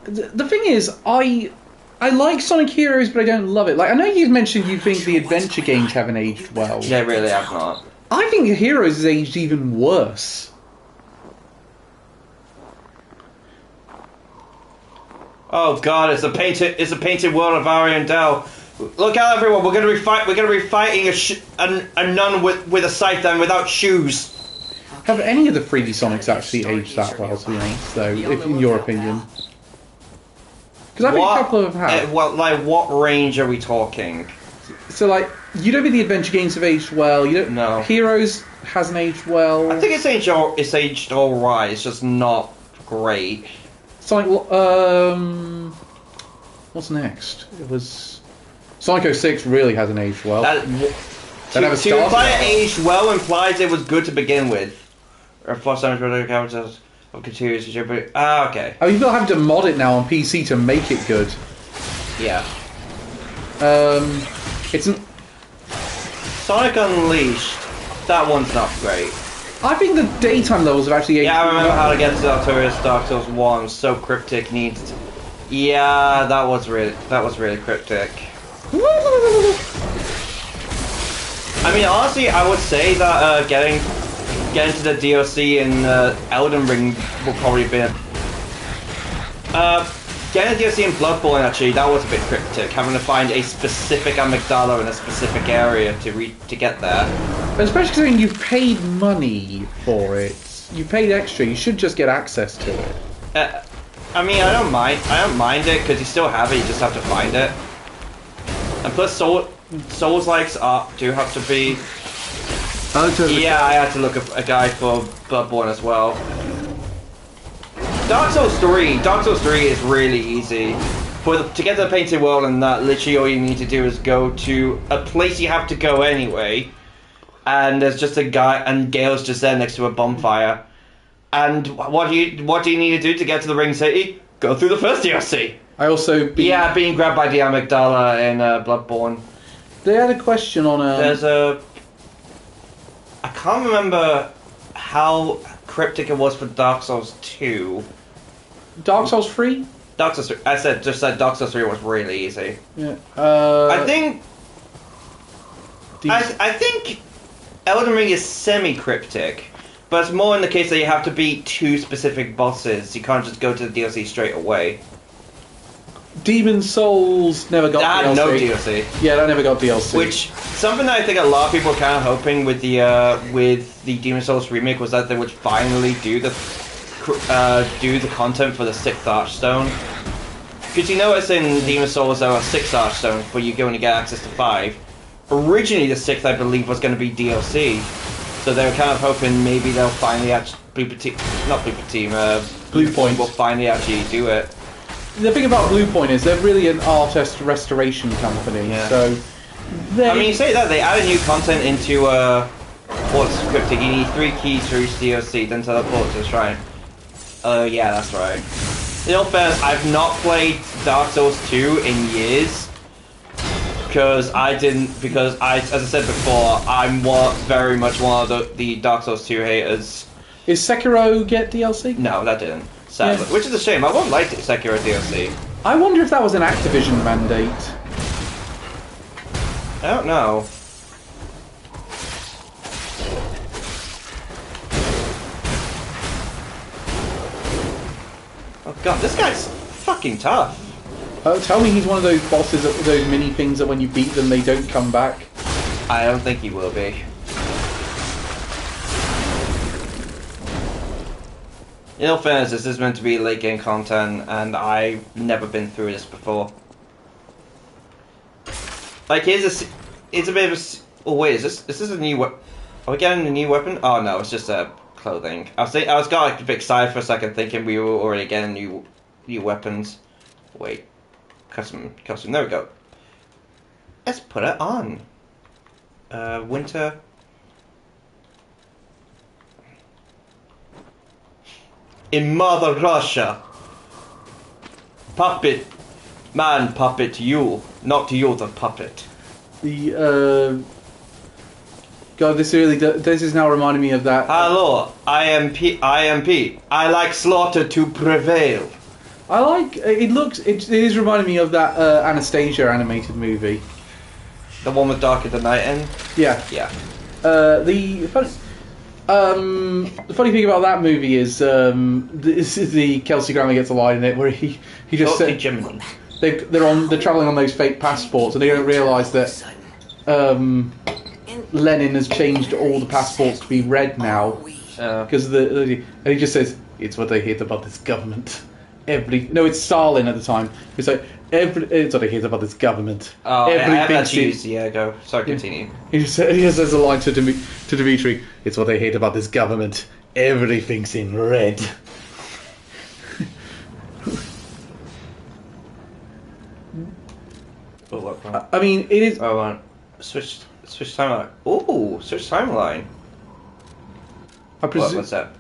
The thing is, I like Sonic Heroes, but I don't love it. Like, I know you mentioned you think the adventure games haven't aged well. They really have not. I think Heroes has aged even worse. Oh god, it's a painted world of Arian Dell. Look out, everyone! We're gonna be fighting a nun with a scythe and without shoes. Have any of the 3D Sonics actually aged that well, to be honest, though, if, in your opinion? Because I think a couple of them have. What range are we talking? So, like, you don't think the adventure games have aged well. You don't. No. Heroes hasn't aged well. I think it's aged all right. It's just not great. Sonic. What's next? It was Sonic 06 really hasn't aged well. To imply it aged well implies it was good to begin with. Or for some characters of continuous but okay. Oh, you've got having to mod it now on PC to make it good. Yeah. It's an. Sonic Unleashed. That one's not great. I think the daytime levels have actually aged. Yeah, I remember how to get to Artorias Dark Souls 1. So cryptic needs. Yeah, that was really cryptic. I mean, honestly, I would say that getting to the DLC in Elden Ring will probably be. Getting the DLC in Bloodborne actually, that was a bit cryptic. Having to find a specific amygdala in a specific area to get there. Especially considering you've paid money for it. You paid extra. You should just get access to it. I mean, I don't mind it because you still have it. You just have to find it. And plus, Souls-likes do have to be. Yeah, I had to look up a guide for Bloodborne as well. Dark Souls 3 is really easy. To get to the painted world and that, literally all you need to do is go to a place you have to go anyway. And there's just a guy, and Gale's just there next to a bonfire. And what do you need to do to get to the Ring City? Go through the first DLC. I also being grabbed by the amygdala in Bloodborne. They had a question on There's a. I can't remember how cryptic it was for Dark Souls 2. Dark Souls 3? Dark Souls 3. I said Dark Souls 3 was really easy. Yeah. I think. I think Elden Ring is semi-cryptic, but it's more in the case that you have to beat 2 specific bosses. You can't just go to the DLC straight away. Demon Souls never got that DLC. Had no DLC. Yeah, that never got DLC. Which something that I think a lot of people were kind of hoping with the Demon Souls remake was that they would finally do the content for the 6th Archstone. Because you notice in Demon Souls there are 6 Archstones, but you only get access to 5. Originally the 6th, I believe, was going to be DLC. So they were kind of hoping maybe they'll finally actually Bluepoint will finally actually do it. The thing about Bluepoint is they're really an artist restoration company. Yeah. So I mean, you say that they added new content into what's cryptic. You need 3 keys for each DLC, then teleport to the shrine. Oh yeah, that's right. In all fairness, I've not played Dark Souls 2 in years. As I said before, I'm very much one of the Dark Souls 2 haters. Is Sekiro get DLC? No, that didn't. Sadly. Yeah. Which is a shame. I would like Sekiro DLC. I wonder if that was an Activision mandate. I don't know. Oh god, this guy's fucking tough. Oh, tell me he's one of those bosses, those mini things that when you beat them they don't come back. I don't think he will be. In all fairness, this is meant to be late game content, and I've never been through this before. Like, it's a bit of Oh wait, is this a new weapon? Are we getting a new weapon? Oh no, it's just clothing. I was got a bit excited for a second, thinking we were already getting new weapons. Wait, custom. There we go. Let's put it on. Winter. In Mother Russia. Puppet. Man, puppet, you. Not you, the puppet. God, this is now reminding me of that. Hello, IMP. I like slaughter to prevail. I like it is reminding me of that Anastasia animated movie. The one with Darker the Night in? Yeah. Yeah. The funny thing about that movie is this is the Kelsey Grammer gets a line in it where he just said they're travelling on those fake passports and they don't realise that Lenin has changed all the passports to be red now because and he just says it's what they hate about this government. It's Stalin at the time. It's like it's what I hate about this government. Oh, go. Sorry, continue. He just says a line to Dimitri. It's what I hate about this government. Everything's in red. I mean, it is. Oh, switch timeline. Ooh, switch timeline. What's that?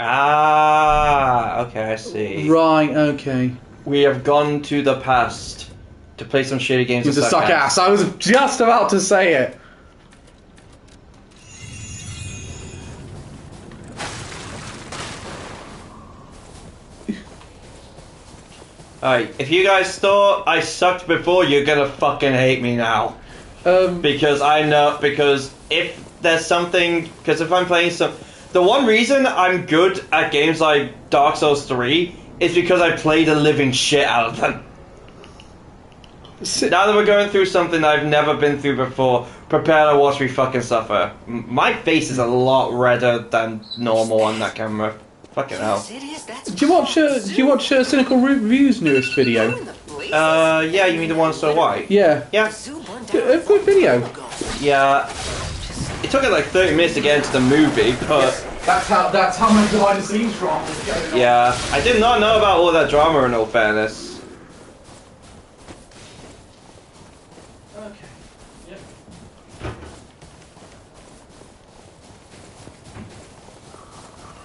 Ah, okay, I see. Right, okay. We have gone to the past to play some shitty games to suck ass. I was just about to say it. Alright, if you guys thought I sucked before, you're gonna fucking hate me now. Because if there's something... Because if I'm playing some... The one reason I'm good at games like Dark Souls 3 is because I play the living shit out of them. Now that we're going through something I've never been through before, prepare to watch me fucking suffer. My face is a lot redder than normal on that camera. Fucking hell. Do you watch Cynical Review's newest video? Yeah, you mean the one so white? Yeah. Yeah. Good video. Yeah. It took it like 30 minutes to get into the movie, but... That's how much behind the scenes drama is going on. Yeah. I did not know about all that drama in all fairness. Okay. Yep.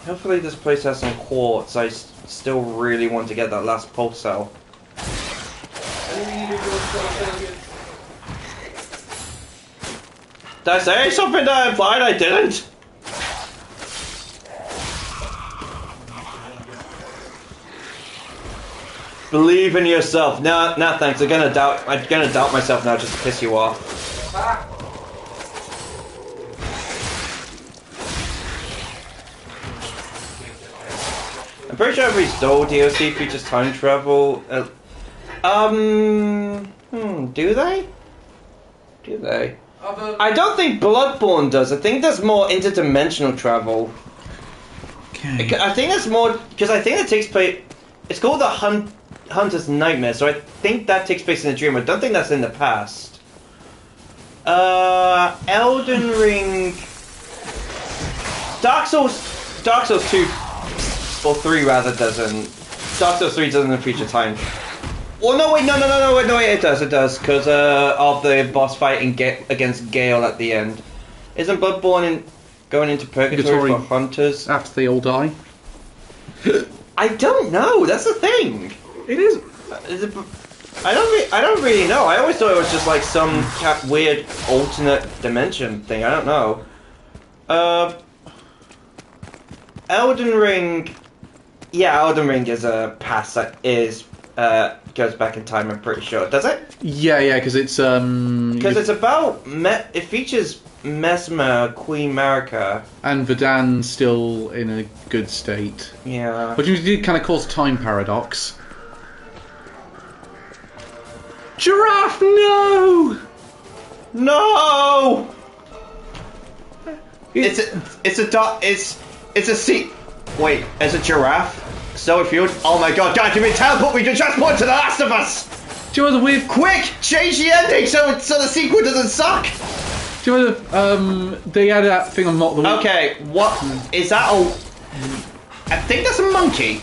Hopefully this place has some quartz. I still really want to get that last pulse cell. Did I say something that implied I didn't? Believe in yourself. No, thanks. I'm gonna doubt myself now just to piss you off. I'm pretty sure every Soul DLC features time travel. Do they? Do they? I don't think Bloodborne does. I think there's more interdimensional travel. Okay. I think that's more because I think it takes place. It's called the Hunter's Nightmare, so I think that takes place in a dream. I don't think that's in the past. Elden Ring, Dark Souls 2 or 3 rather doesn't. Dark Souls 3 doesn't feature time. Well, no, wait, no, it does, because of the boss fight against Gale at the end. Isn't Bloodborne going into purgatory for hunters? After they all die? I don't know, that's the thing. It is. I don't really know. I always thought it was just like some weird alternate dimension thing, I don't know. Elden Ring... Yeah, Elden Ring is a pass that is... goes back in time, I'm pretty sure. Does it? Yeah, because it's because it's about it features Mesmer, Queen Marika, and Verdan's still in a good state. Yeah, but you did kind of cause a time paradox. Giraffe, no! It's a seat. Wait, it's a giraffe. Soulfield. Oh my god, you mean teleport me to transport to The Last of Us? Do you know the weird? Quick, change the ending so the sequel doesn't suck. Do you know they had that thing on Mock the Week? Okay, what is that? I think that's a monkey.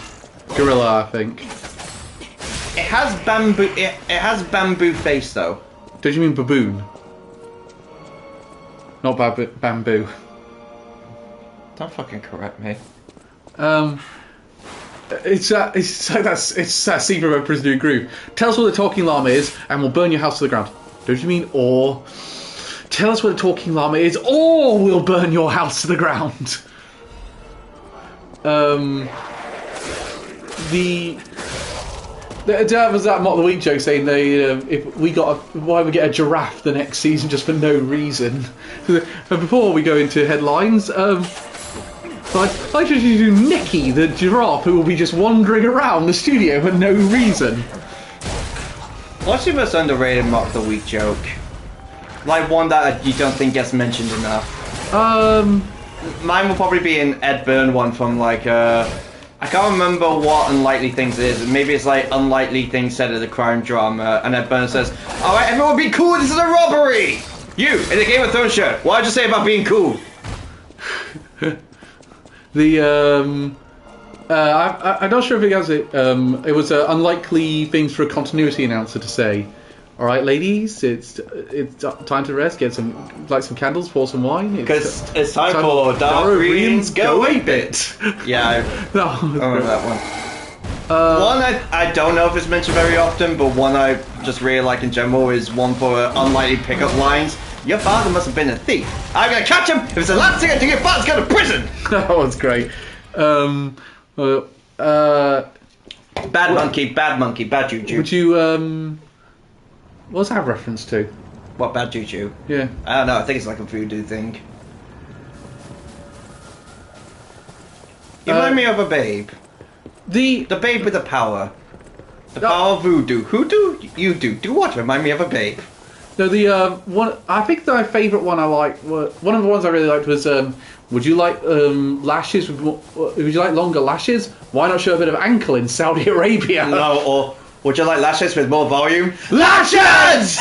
Gorilla, I think. It has bamboo. It has bamboo face though. Don't you mean baboon? Not bamboo. Don't fucking correct me. It's that scene from Prisoner in Groove. Tell us what the talking llama is, and we'll burn your house to the ground. Don't you mean or? Tell us what the talking llama is, or we'll burn your house to the ground. There was that Mock the Week joke saying why we get a giraffe the next season just for no reason. Before we go into headlines, I just do Nicky, the giraffe, who will be just wandering around the studio for no reason. What's your most underrated Mock the Week joke? Like one that you don't think gets mentioned enough. Mine will probably be an Ed Byrne one from like I can't remember what Unlikely Things is. Maybe it's like Unlikely Things said at a crime drama, and Ed Byrne says, "Alright, everyone be cool, this is a robbery! You, in the Game of Thrones shirt, what did you say about being cool?" I'm not sure if it has it. It was unlikely things for a continuity announcer to say. All right, ladies, it's time to rest. Light some candles, pour some wine. Because it's time for Dark Greens Go A Bit. Yeah, I remember that one. One I don't know if it's mentioned very often, but one I just really like in general is one for unlikely pickup lines. Your father must have been a thief. I'm gonna catch him if it's the last thing I do. Your father's going to prison. That was great. Bad monkey, bad juju. Would you what's that reference to? What, bad juju? Yeah. I don't know. I think it's like a voodoo thing. You remind me of a babe. The babe with the power. The power of voodoo. Who do you do? Do what? Remind me of a babe. No, one. I think my favourite one I liked. One of the ones I really liked was. Would you like lashes? Would you like longer lashes? Why not show a bit of ankle in Saudi Arabia? No, or would you like lashes with more volume? Lashes!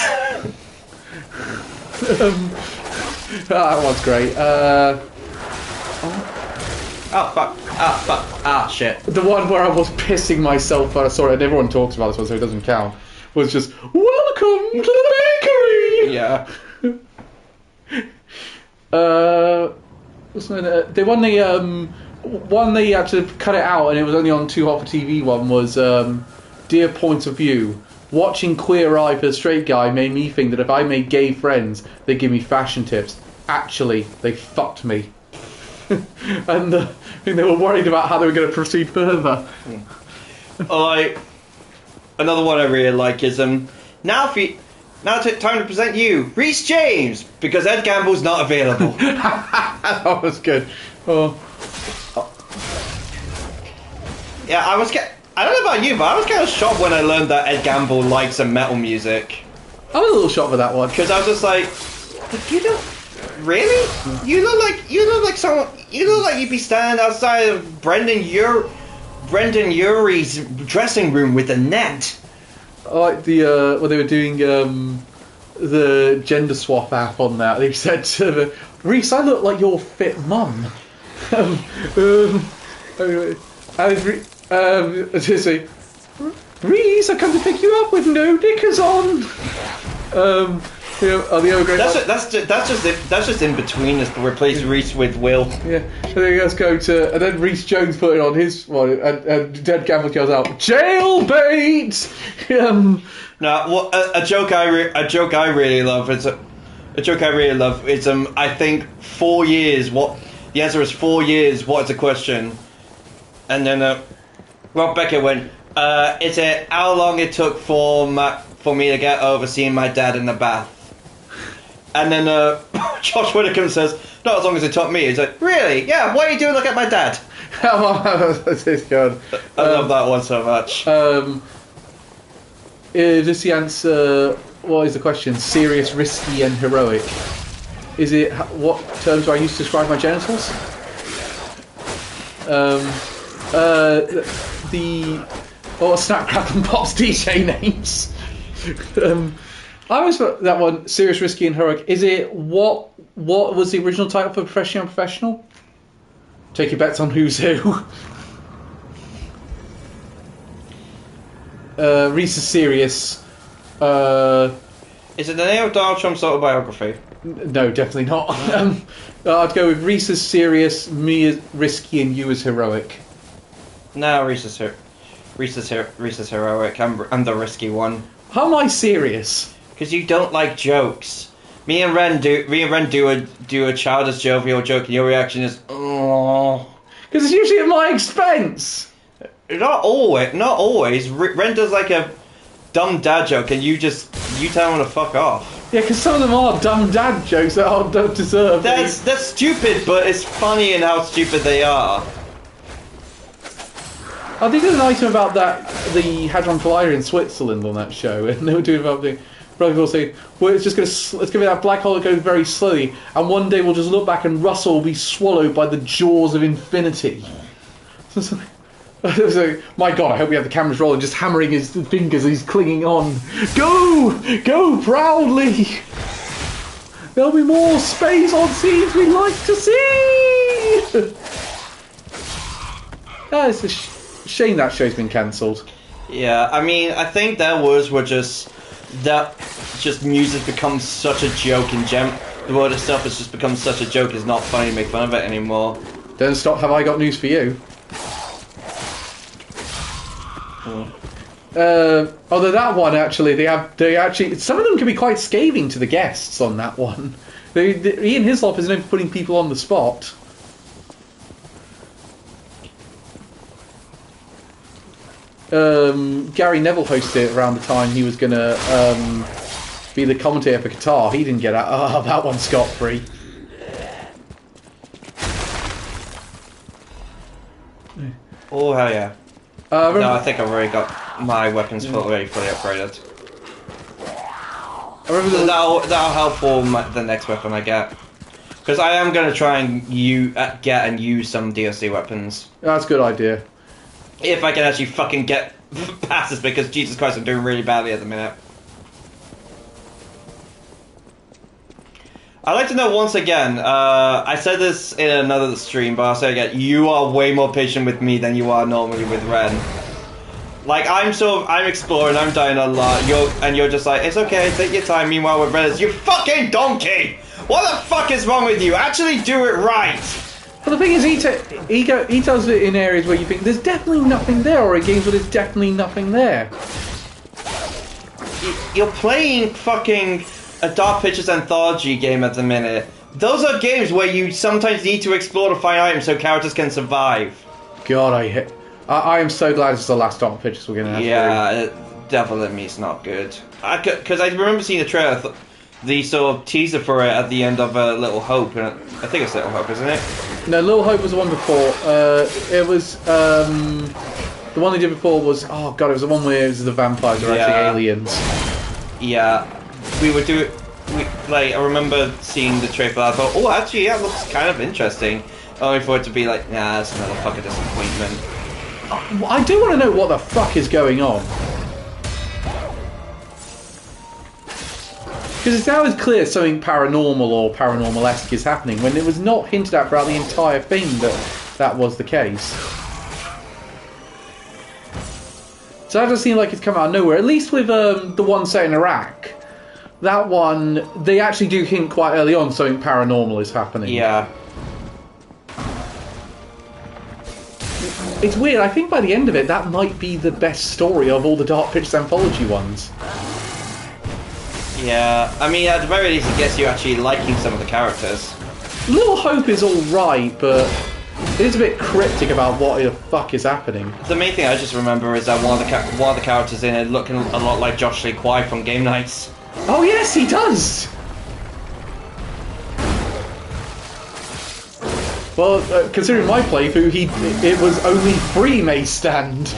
That one's great. Shit. The one where I was pissing myself when I saw it, and everyone talks about this one, so it doesn't count, was just, welcome to the bakery! Yeah. They won the one they had to cut it out, and it was only on Too Hot for TV. One was Dear Point of View. Watching Queer Eye for a Straight Guy made me think that if I made gay friends, they'd give me fashion tips. Actually, they fucked me. And I think they were worried about how they were going to proceed further. Another one I really like is now time to present you, Rhys James, because Ed Gamble's not available. That was good. Oh. Yeah, I don't know about you, but I was kind of shocked when I learned that Ed Gamble likes some metal music. I was a little shocked with that one because I was just like, you don't really? You look like someone. You look like you'd be standing outside of Brendan Urie's dressing room with a net. I like the when they were doing the gender swap app on that. They said to Rhys, "I look like your fit mum." To say, Rhys, I come to pick you up with no knickers on. The other great. That's just in between us to replace Rhys with Will. Yeah, and then let's go to, and then Rhys Jones put it on his one, and Ted Gamble yells out, "Jailbait!" No, a joke I really love is I think 4 years. What the answer is 4 years. What is the question? And then Rob Beckett went, "Is it how long it took for me to get over seeing my dad in the bath?" And then Josh Whittaker says, "Not as long as it took me." He's like, "Really? Yeah. What are you doing? Look at my dad." That's good. I love that one so much. Is this the answer? What is the question? Serious, risky, and heroic. Is it what terms do I use to describe my genitals? Snap, Crackle, and Pop's DJ names. I always thought that one, Serious, Risky, and Heroic. Is it what was the original title for Professional and Professional? Take your bets on who's who. Reese is Serious. Is it the name of Donald Trump's autobiography? No, definitely not. I'd go with Reese is Serious, me is Risky, and you is Heroic. No, Reese is heroic. I'm the risky one. How am I serious? Because you don't like jokes. Me and Ren do a childish jovial joke, and your reaction is, oh. Because it's usually at my expense. Not always. Ren does like a dumb dad joke, and you tell him to fuck off. Yeah, because some of them are dumb dad jokes that I don't deserve. That's stupid, but it's funny in how stupid they are. I think there's an item about the Hadron Collider in Switzerland on that show, and they were doing about the people say, well, it's gonna be that black hole that goes very slowly, and one day we'll just look back and Russell will be swallowed by the jaws of infinity. So, my God, I hope we have the cameras rolling, just hammering his fingers as he's clinging on. Go proudly. There'll be more space on scenes we'd like to see. It's a shame that show's been cancelled. Yeah, I mean, I think their words were just music becomes such a joke in the word itself has just become such a joke, it's not funny to make fun of it anymore. Don't stop, have I got news for you? Although that one actually, they actually some of them can be quite scathing to the guests on that one. Ian Hislop is known for putting people on the spot. Gary Neville hosted it around the time he was going to be the commentator for Qatar. He didn't get out that one scot-free. Oh, hell yeah. No, I think I've already got my weapons fully upgraded. That'll help for the next weapon I get. Because I am going to try and get and use some DLC weapons. That's a good idea. If I can actually fucking get past this, because Jesus Christ, I'm doing really badly at the minute. I'd like to know once again, I said this in another stream, but I'll say again, you are way more patient with me than you are normally with Ren. Like, I'm exploring, I'm dying a lot, you're just like, it's okay, take your time, meanwhile with Ren is, you fucking donkey! What the fuck is wrong with you? Actually do it right! But the thing is, he does it in areas where you think there's definitely nothing there, or in games where there's definitely nothing there. You're playing fucking a Dark Pictures anthology game at the minute. Those are games where you sometimes need to explore to find items so characters can survive. God, I am so glad it's the last Dark Pictures we're gonna have. Yeah, Devil in Me's not good. Because I remember seeing the trailer, the sort of teaser for it at the end of Little Hope, and I think it's Little Hope, isn't it? No, Little Hope was the one before. It was the one they did before was it was the one where it was the vampires are actually aliens. Yeah, I remember seeing the trailer. I thought, oh, actually, yeah, it looks kind of interesting. Only for it to be like, nah, it's another fucking disappointment. I do want to know what the fuck is going on. Because it's now as clear something paranormal or paranormal-esque is happening when it was not hinted at throughout the entire thing that was the case. So that does seem like it's come out of nowhere. At least with the one set in Iraq, that one, they actually do hint quite early on something paranormal is happening. Yeah. It's weird, I think by the end of it, that might be the best story of all the Dark Pictures anthology ones. Yeah, I mean, at the very least, it gets you actually liking some of the characters. Little Hope is alright, but it is a bit cryptic about what the fuck is happening. The main thing I just remember is that one of the characters in it looking a lot like Josh Lee Kwai from Game Nights. Oh yes, he does! Well, considering my playthrough, it was only 3 Mace Stand.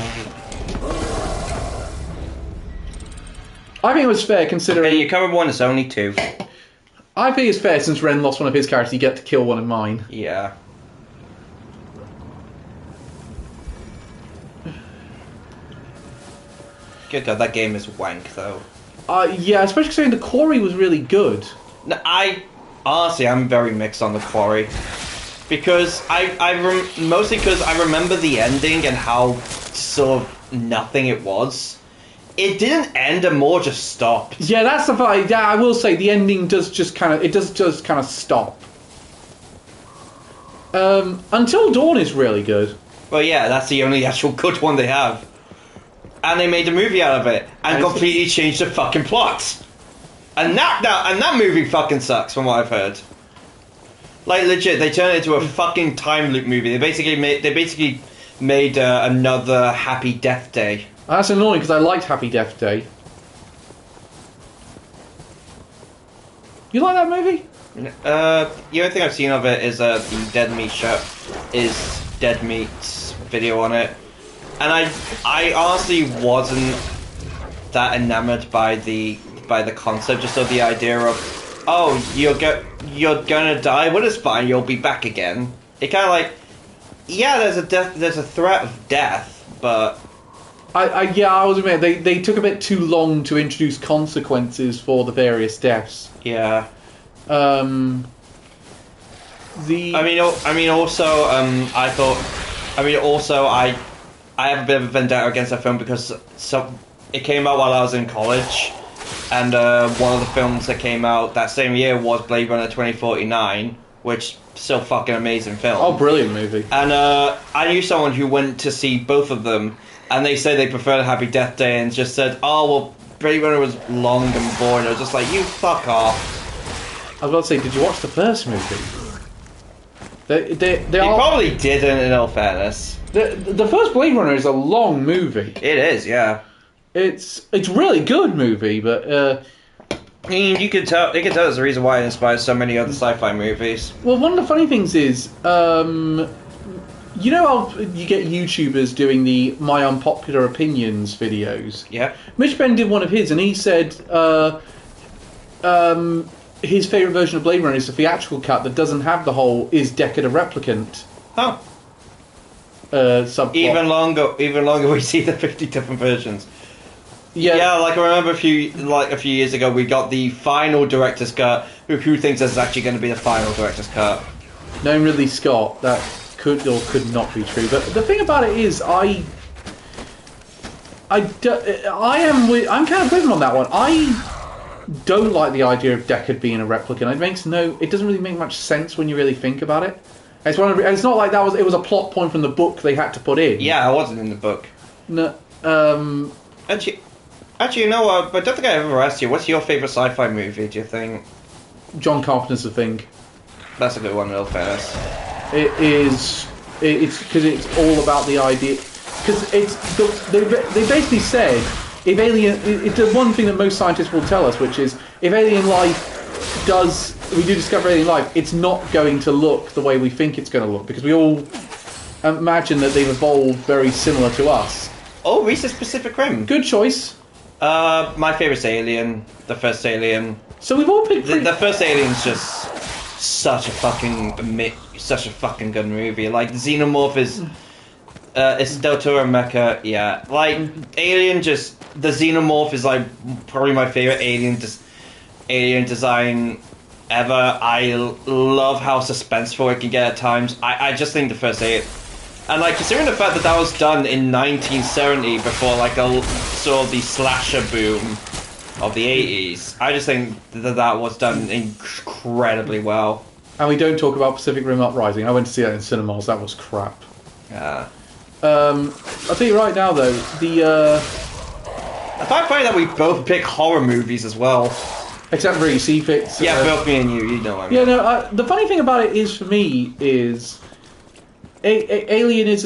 I think it was fair considering... Hey, you covered one, it's only 2. I think it's fair since Ren lost one of his characters, you get to kill one of mine. Yeah. Good God, that game is wank though. Yeah, especially saying the Quarry was really good. No, honestly, I'm very mixed on the Quarry because mostly because I remember the ending and how sort of nothing it was. It didn't end and more just stopped. Yeah, that's the vibe. Yeah, I will say the ending does just kind of stop. Until Dawn is really good. Well, yeah, that's the only actual good one they have. And they made a movie out of it and completely changed the fucking plot. And that movie fucking sucks from what I've heard. Like legit, they turned it into a fucking time loop movie. They basically made another Happy Death Day. That's annoying because I liked Happy Death Day. You like that movie? The only thing I've seen of it is the Dead Meat show. Is Dead Meat's video on it, and I honestly wasn't that enamored by the concept, just of the idea of, oh, you're gonna die, but it's fine, you'll be back again. It kind of like, yeah, there's a threat of death, but I was admit they took a bit too long to introduce consequences for the various deaths. yeah. I have a bit of a vendetta against that film because it came out while I was in college, and one of the films that came out that same year was Blade Runner 2049, which still fucking amazing film. Oh, brilliant movie. And I knew someone who went to see both of them, and they said they preferred Happy Death Day and just said, oh, well, Blade Runner was long and boring. I was just like, you fuck off. I was about to say, did you watch the first movie? You probably didn't, in all fairness. The first Blade Runner is a long movie. It is, yeah. It's really good movie, but I mean, you can tell there's a reason why it inspires so many other sci-fi movies. well, one of the funny things is, you know how you get YouTubers doing the My Unpopular Opinions videos? Yeah. Mitch Ben did one of his, and he said his favourite version of Blade Runner is the theatrical cut that doesn't have the whole "is Deckard a replicant?" Oh. Subplot. Even longer we see the 50 different versions. Yeah, like I remember a few years ago we got the final director's cut. Who thinks this is actually going to be the final director's cut? knowing Ridley Scott, that could or could not be true. But the thing about it is, I'm kind of with him on that one. I don't like the idea of Deckard being a replicant. It doesn't really make much sense when you really think about it. It's not like it was a plot point from the book they had to put in. Yeah, it wasn't in the book. No. Actually, you know what? But I don't think I ever asked you. What's your favorite sci-fi movie? Do you think? John Carpenter's The Thing. That's a good one, in all fairness. It is. It's because it's all about the idea. Because they basically said if alien. It's the one thing that most scientists will tell us, which is if alien life we do discover alien life, it's not going to look the way we think it's going to look, because we all imagine that they've evolved very similar to us. Oh, Reese's Pacific Rim. Good choice. My favourite's Alien. The first Alien. So we've all picked. The first Alien's just such a fucking good movie. Like the Xenomorph is, it's Del Toro Mecha. Yeah, like Alien. Just the Xenomorph is like probably my favourite alien design ever. I love how suspenseful it can get at times. I just think the first Alien. And like considering the fact that was done in 1970 before like a sort of the slasher boom of the 80s, I just think that was done incredibly well. And we don't talk about Pacific Rim Uprising. I went to see that in cinemas. That was crap. Yeah. I'll tell you right now though, I find funny that we both pick horror movies as well. Except for Fits. Yeah, both me and you know what I mean. Yeah, no. The funny thing about it is, for me, is Alien is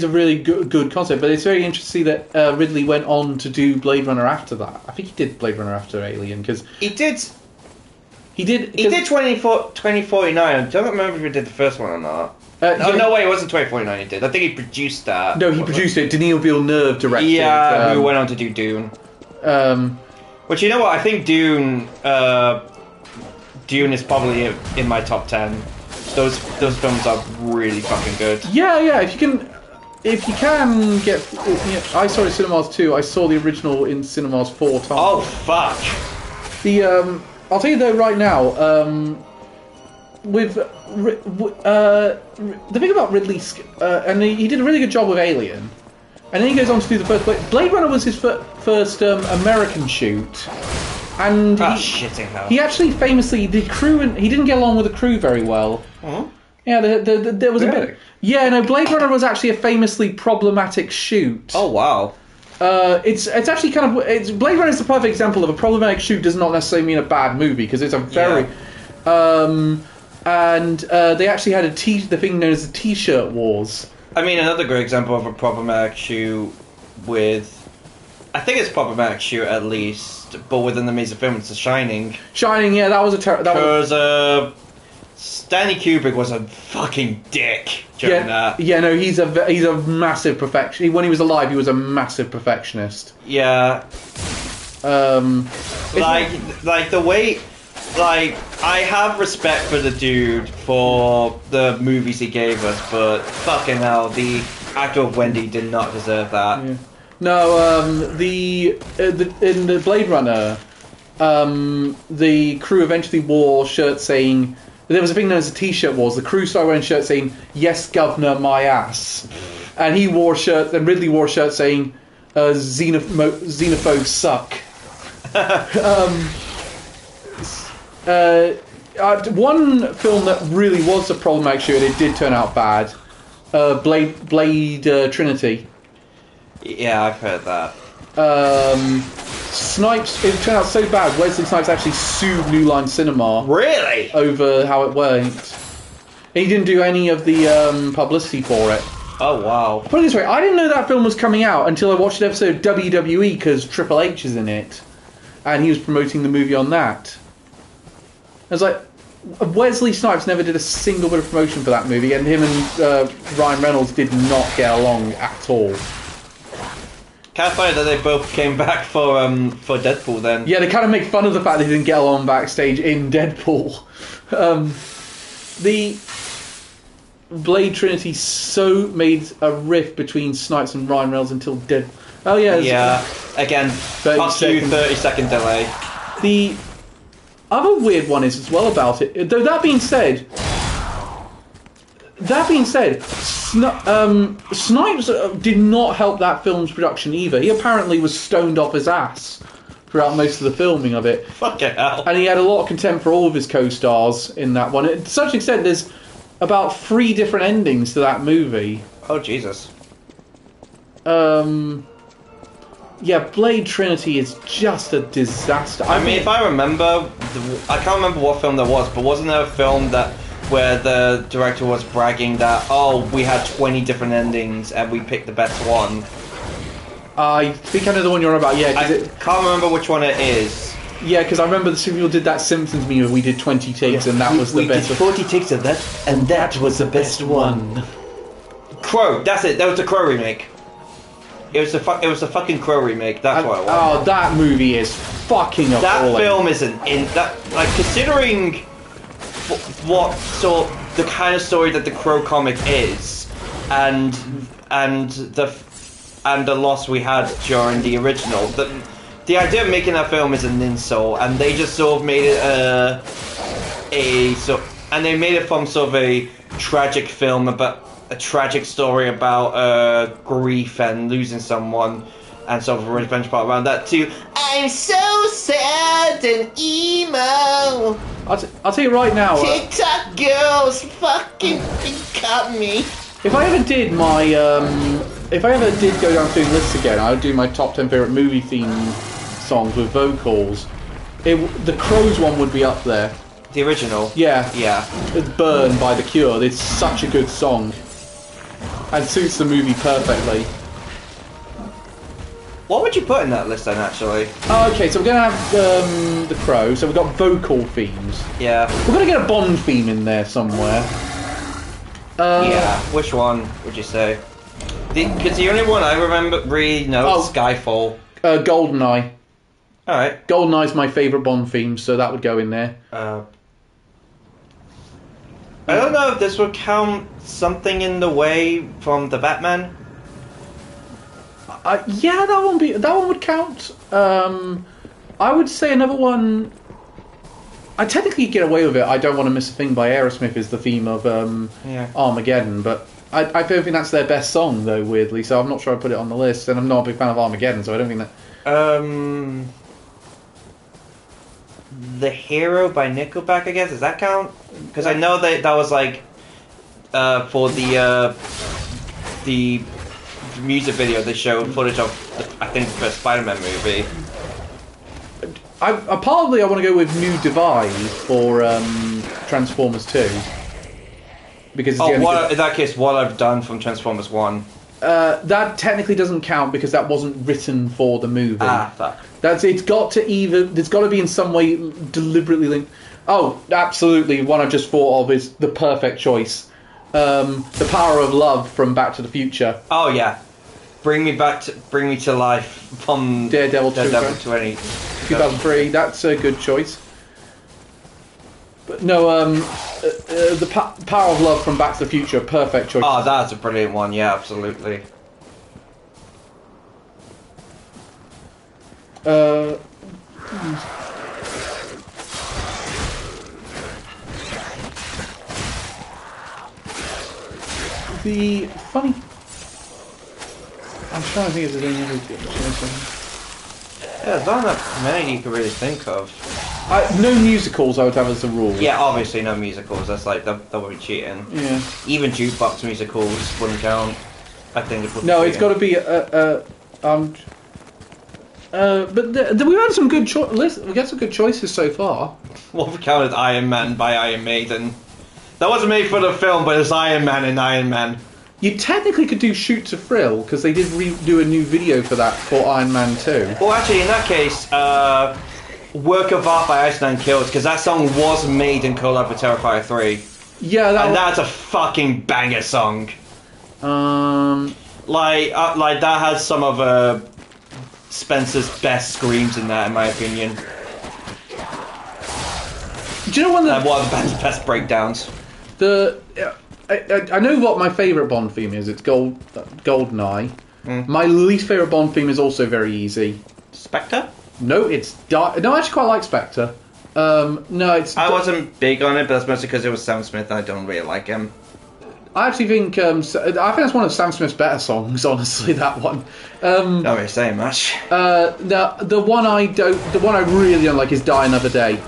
a really good concept, but it's very interesting that Ridley went on to do Blade Runner after that. I think he did Blade Runner after Alien because he did 2049. I don't remember if he did the first one or not. No way, it wasn't 2049 he did. I think he produced that. No, he produced it. Denis Villeneuve directed. Yeah, who went on to do Dune. Which, you know what, I think Dune is probably in my top 10. Those films are really fucking good. Yeah, if you can. if you can get, I saw it in cinemas too. I saw the original in cinemas 4 times. Oh fuck! The I'll tell you though right now. With the thing about Ridley, and he did a really good job with Alien, and then he goes on to do the first Blade Runner was his first American shoot, and Shitting hell. he actually famously the crew and he didn't get along with the crew very well. Oh. Yeah, there was a Really? bit. Yeah, no, Blade Runner was actually a famously problematic shoot. Oh wow. It's actually kind of Blade Runner is the perfect example of a problematic shoot does not necessarily mean a bad movie because it's a very and they actually had the thing known as the T-shirt wars. I mean, another great example of a problematic shoe with... I think it's problematic shoe at least, but with an amazing film, it's The Shining. Shining, yeah, that was a Because Stanley Kubrick was a fucking dick during that. Yeah, no, he's a massive perfectionist. When he was alive, he was a massive perfectionist. Yeah. Like the way... Like, I have respect for the dude for the movies he gave us, but fucking hell, the actor of Wendy did not deserve that. Yeah. No, in the Blade Runner, the crew eventually wore shirts saying... There was a thing known as the T-shirt wars. The crew started wearing shirts saying, "Yes, Governor, my ass." And he wore shirts, and Ridley wore shirts saying, "Xenophobes suck." One film that really was a problematic shoot, and it did turn out bad, Blade Trinity. Yeah, I've heard that. Snipes, it turned out so bad, Wesley Snipes actually sued New Line Cinema. Really? Over how it went. He didn't do any of the publicity for it. Oh, wow. Put it this way, I didn't know that film was coming out until I watched an episode of WWE because Triple H is in it. And he was promoting the movie on that. I was like, Wesley Snipes never did a single bit of promotion for that movie, and him and Ryan Reynolds did not get along at all. Kind of funny that they both came back for Deadpool then. Yeah, they kind of make fun of the fact they didn't get along backstage in Deadpool. The Blade Trinity so made a rift between Snipes and Ryan Reynolds until Dead. Oh yeah. Yeah. Again, 30-second delay. The other weird one is as well about it. Though that being said, Snipes did not help that film's production either. He apparently was stoned off his ass throughout most of the filming of it. Fucking hell. And he had a lot of contempt for all of his co-stars in that one. To such an extent, there's about 3 different endings to that movie. Oh, Jesus. Yeah, Blade Trinity is just a disaster. I mean, if I remember, I can't remember what film that was, but wasn't there a film where the director was bragging that, oh, we had 20 different endings and we picked the best one? I think I know the one you're on about, yeah. I can't remember which one it is. Yeah, because I remember the people did that Simpsons meme where we did 20 takes and that was the best. We did 40 takes of that, and that was the best one. Crow, that's it. That was the Crow remake. It was the fucking Crow remake. That's what it was. Oh, that movie is fucking appalling. That film isn't in that. Like, considering what sort the kind of story that the Crow comic is, and the loss we had during the original. The idea of making that film is an insult, and they just sort of made it and they made it from sort of a tragic film about a tragic story about grief and losing someone, and sort of a revenge part around that too. I'm so sad and emo. I'll tell you right now. TikTok girls fucking cut me. If I ever did go down through the list again, I would do my top 10 favourite movie theme songs with vocals. The Crows one would be up there. The original? Yeah. Yeah. It's Burn by The Cure. It's such a good song. And suits the movie perfectly. What would you put in that list then, actually? Okay, so we're going to have The Crow. So we've got vocal themes. Yeah. We're going to get a Bond theme in there somewhere. Yeah, which one would you say? Because the only one I really know is Skyfall. GoldenEye. Alright. GoldenEye's my favourite Bond theme, so that would go in there. I don't know if this would count Something in the Way from the Batman. Yeah, that one would count. I would say another one. I technically get away with it. I Don't Want to Miss a Thing by Aerosmith is the theme of Armageddon, but I don't think that's their best song though. Weirdly, so I'm not sure I put it on the list, and I'm not a big fan of Armageddon, so I don't think that. The Hero by Nickelback, I guess. Does that count? Because I know that was like for the music video they showed footage of I think the first Spider-Man movie. I want to go with New Divide for Transformers 2 because it's in that case, What I've Done from Transformers 1. That technically doesn't count because that wasn't written for the movie. Fuck. It's got to be in some way deliberately linked. Oh, absolutely. One I've just thought of is the perfect choice. The Power of Love from Back to the Future. Oh yeah. Bring Me to Life from Daredevil 2003. That's a good choice. But no, the Power of Love from Back to the Future, perfect choice. Oh, that's a brilliant one. Yeah, absolutely. The funny. I'm trying to think if there's any other good choices. Yeah, there's not that many you can really think of. No musicals I would have as a rule. Yeah, obviously no musicals. That's like that would be cheating. Yeah. Even jukebox musicals wouldn't count. I think it would. No, it's got to be but we've had some good we got some good choices so far. What we counted Iron Man by Iron Maiden. That wasn't made for the film, but it's Iron Man and Iron Man. You technically could do Shoot to Thrill because they did do a new video for that for Iron Man 2. Well, actually, in that case, Work of Art by Iceland Kills, because that song was made in collab with Terrifier 3. Yeah, that's a fucking banger song. Like that has some of Spencer's best screams in that, in my opinion. Do you know one of the band's best breakdowns? I know what my favourite Bond theme is. It's Goldeneye. Mm. My least favourite Bond theme is also very easy. Spectre? No, it's no. I actually quite like Spectre. No, it's. I wasn't big on it, but that's mostly because it was Sam Smith. And I don't really like him. I actually think I think that's one of Sam Smith's better songs. Honestly, that one. Not really saying much. The one I really don't like is Die Another Day.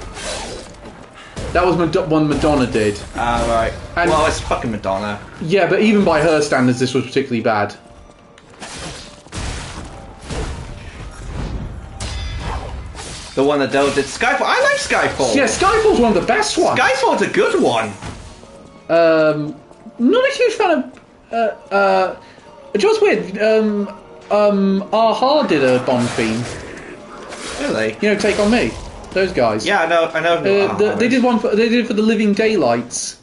That was one Madonna did. Right. And, well, it's fucking Madonna. Yeah, but even by her standards, this was particularly bad. The one that Dell did Skyfall. I like Skyfall. Yeah, Skyfall's one of the best ones. Skyfall's a good one. Not a huge fan of. Just weird. Aha did a Bond theme. Really? You know, Take On Me. Those guys. Yeah, I know. They did one. They did it for the Living Daylights.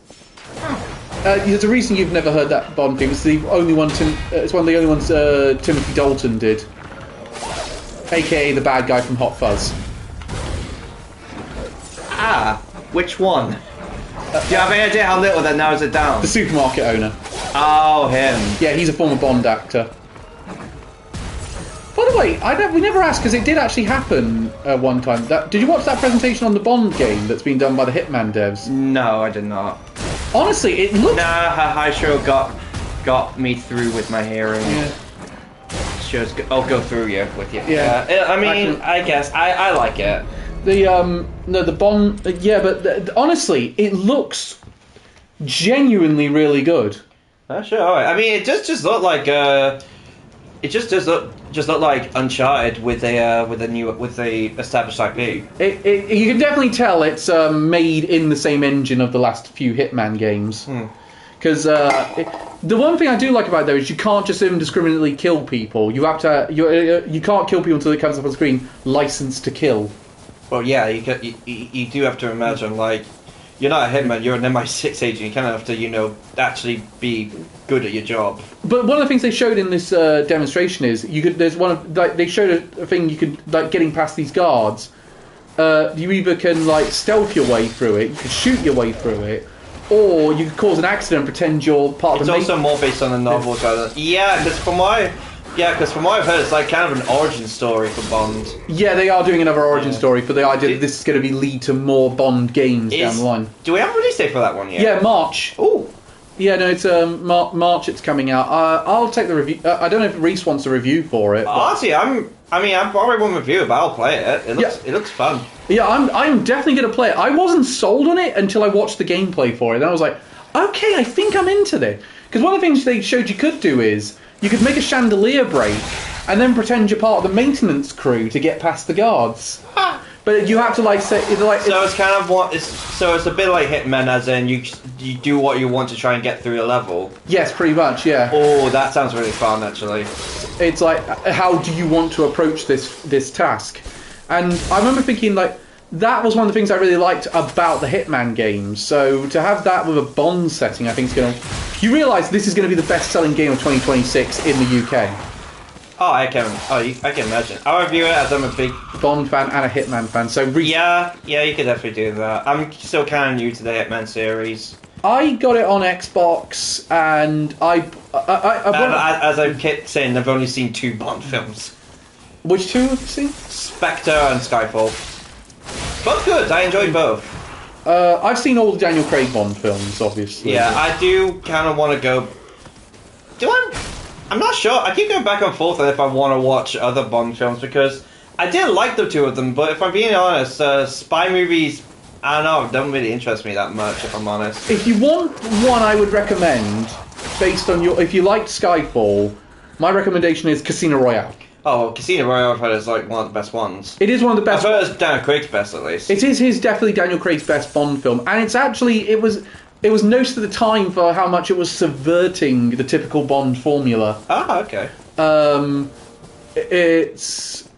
There's a reason you've never heard that Bond theme. It's the only one. It's one of the only ones Timothy Dalton did, aka the bad guy from Hot Fuzz. Which one? Do you have any idea how little that narrows it down? The supermarket owner. Oh, him. Yeah, he's a former Bond actor. By the way, we never asked because it did actually happen one time. Did you watch that presentation on the Bond game that's been done by the Hitman devs? No, I did not. Honestly, it looked. Nah, High Show got me through with my hearing. Yeah. I'll go through with you. Yeah. I mean, actually, I guess I like it. The Bond. Yeah, but honestly, it looks genuinely really good. Sure. All right. I mean, it just looked like it just look like Uncharted with a established IP. You can definitely tell it's made in the same engine of the last few Hitman games. Because the one thing I do like about it, though, is you can't just indiscriminately kill people. You have to you can't kill people until it comes up on screen. License to kill. Well, yeah, you do have to imagine, like, you're not a hitman, you're an MI6 agent. You kind of have to, actually be good at your job. But one of the things they showed in this demonstration is they showed a thing you could, like, getting past these guards. You either can, like, stealth your way through it, you can shoot your way through it, or you could cause an accident and pretend you're part of the... It's also more based on the novel. Yeah, because from what Yeah, because from what I've heard, it's like kind of an origin story for Bond. Yeah, they are doing another origin story for the idea that this is going to be lead to more Bond games down the line. Do we have a release date for that one yet? Yeah, March. Ooh. Yeah, no, it's March. It's coming out. I'll take the review. I don't know if Reese wants a review for it. Honestly, I'm probably won't review it, but I'll play it. It looks fun. Yeah, I'm definitely going to play it. I wasn't sold on it until I watched the gameplay for it. Then I was like, okay, I think I'm into this. Because one of the things they showed you could do is you could make a chandelier break and then pretend you're part of the maintenance crew to get past the guards. But you have to say it's like. So it's kind of it's a bit like Hitman, as in you do what you want to try and get through a level. Yes, pretty much. Yeah. Oh, that sounds really fun, actually. It's like, how do you want to approach this task? And I remember thinking that was one of the things I really liked about the Hitman games. So to have that with a Bond setting, I think is going to. You realise this is going to be the best-selling game of 2026 in the UK. Oh, I can imagine. I'll review it as I'm a big Bond fan and a Hitman fan. So yeah, you could definitely do that. I'm still kind of new to the Hitman series. I got it on Xbox, and as I kept saying, I've only seen 2 Bond films. Which 2 have you seen? Spectre and Skyfall. Both good. I enjoyed both. I've seen all the Daniel Craig Bond films, obviously. Yeah, I do kind of want to go. I'm not sure. I keep going back and forth on if I want to watch other Bond films because I did like the 2 of them, but if I'm being honest, spy movies, I don't know, don't really interest me that much, if I'm honest. If you want one I would recommend, based on if you liked Skyfall, my recommendation is Casino Royale. Oh, well, Casino Royale I've heard is like one of the best ones. It is one of the best. I've heard it's Daniel Craig's best, at least. It is definitely Daniel Craig's best Bond film, and it's actually, it was noticed at the time for how much it was subverting the typical Bond formula. Ah, okay. It's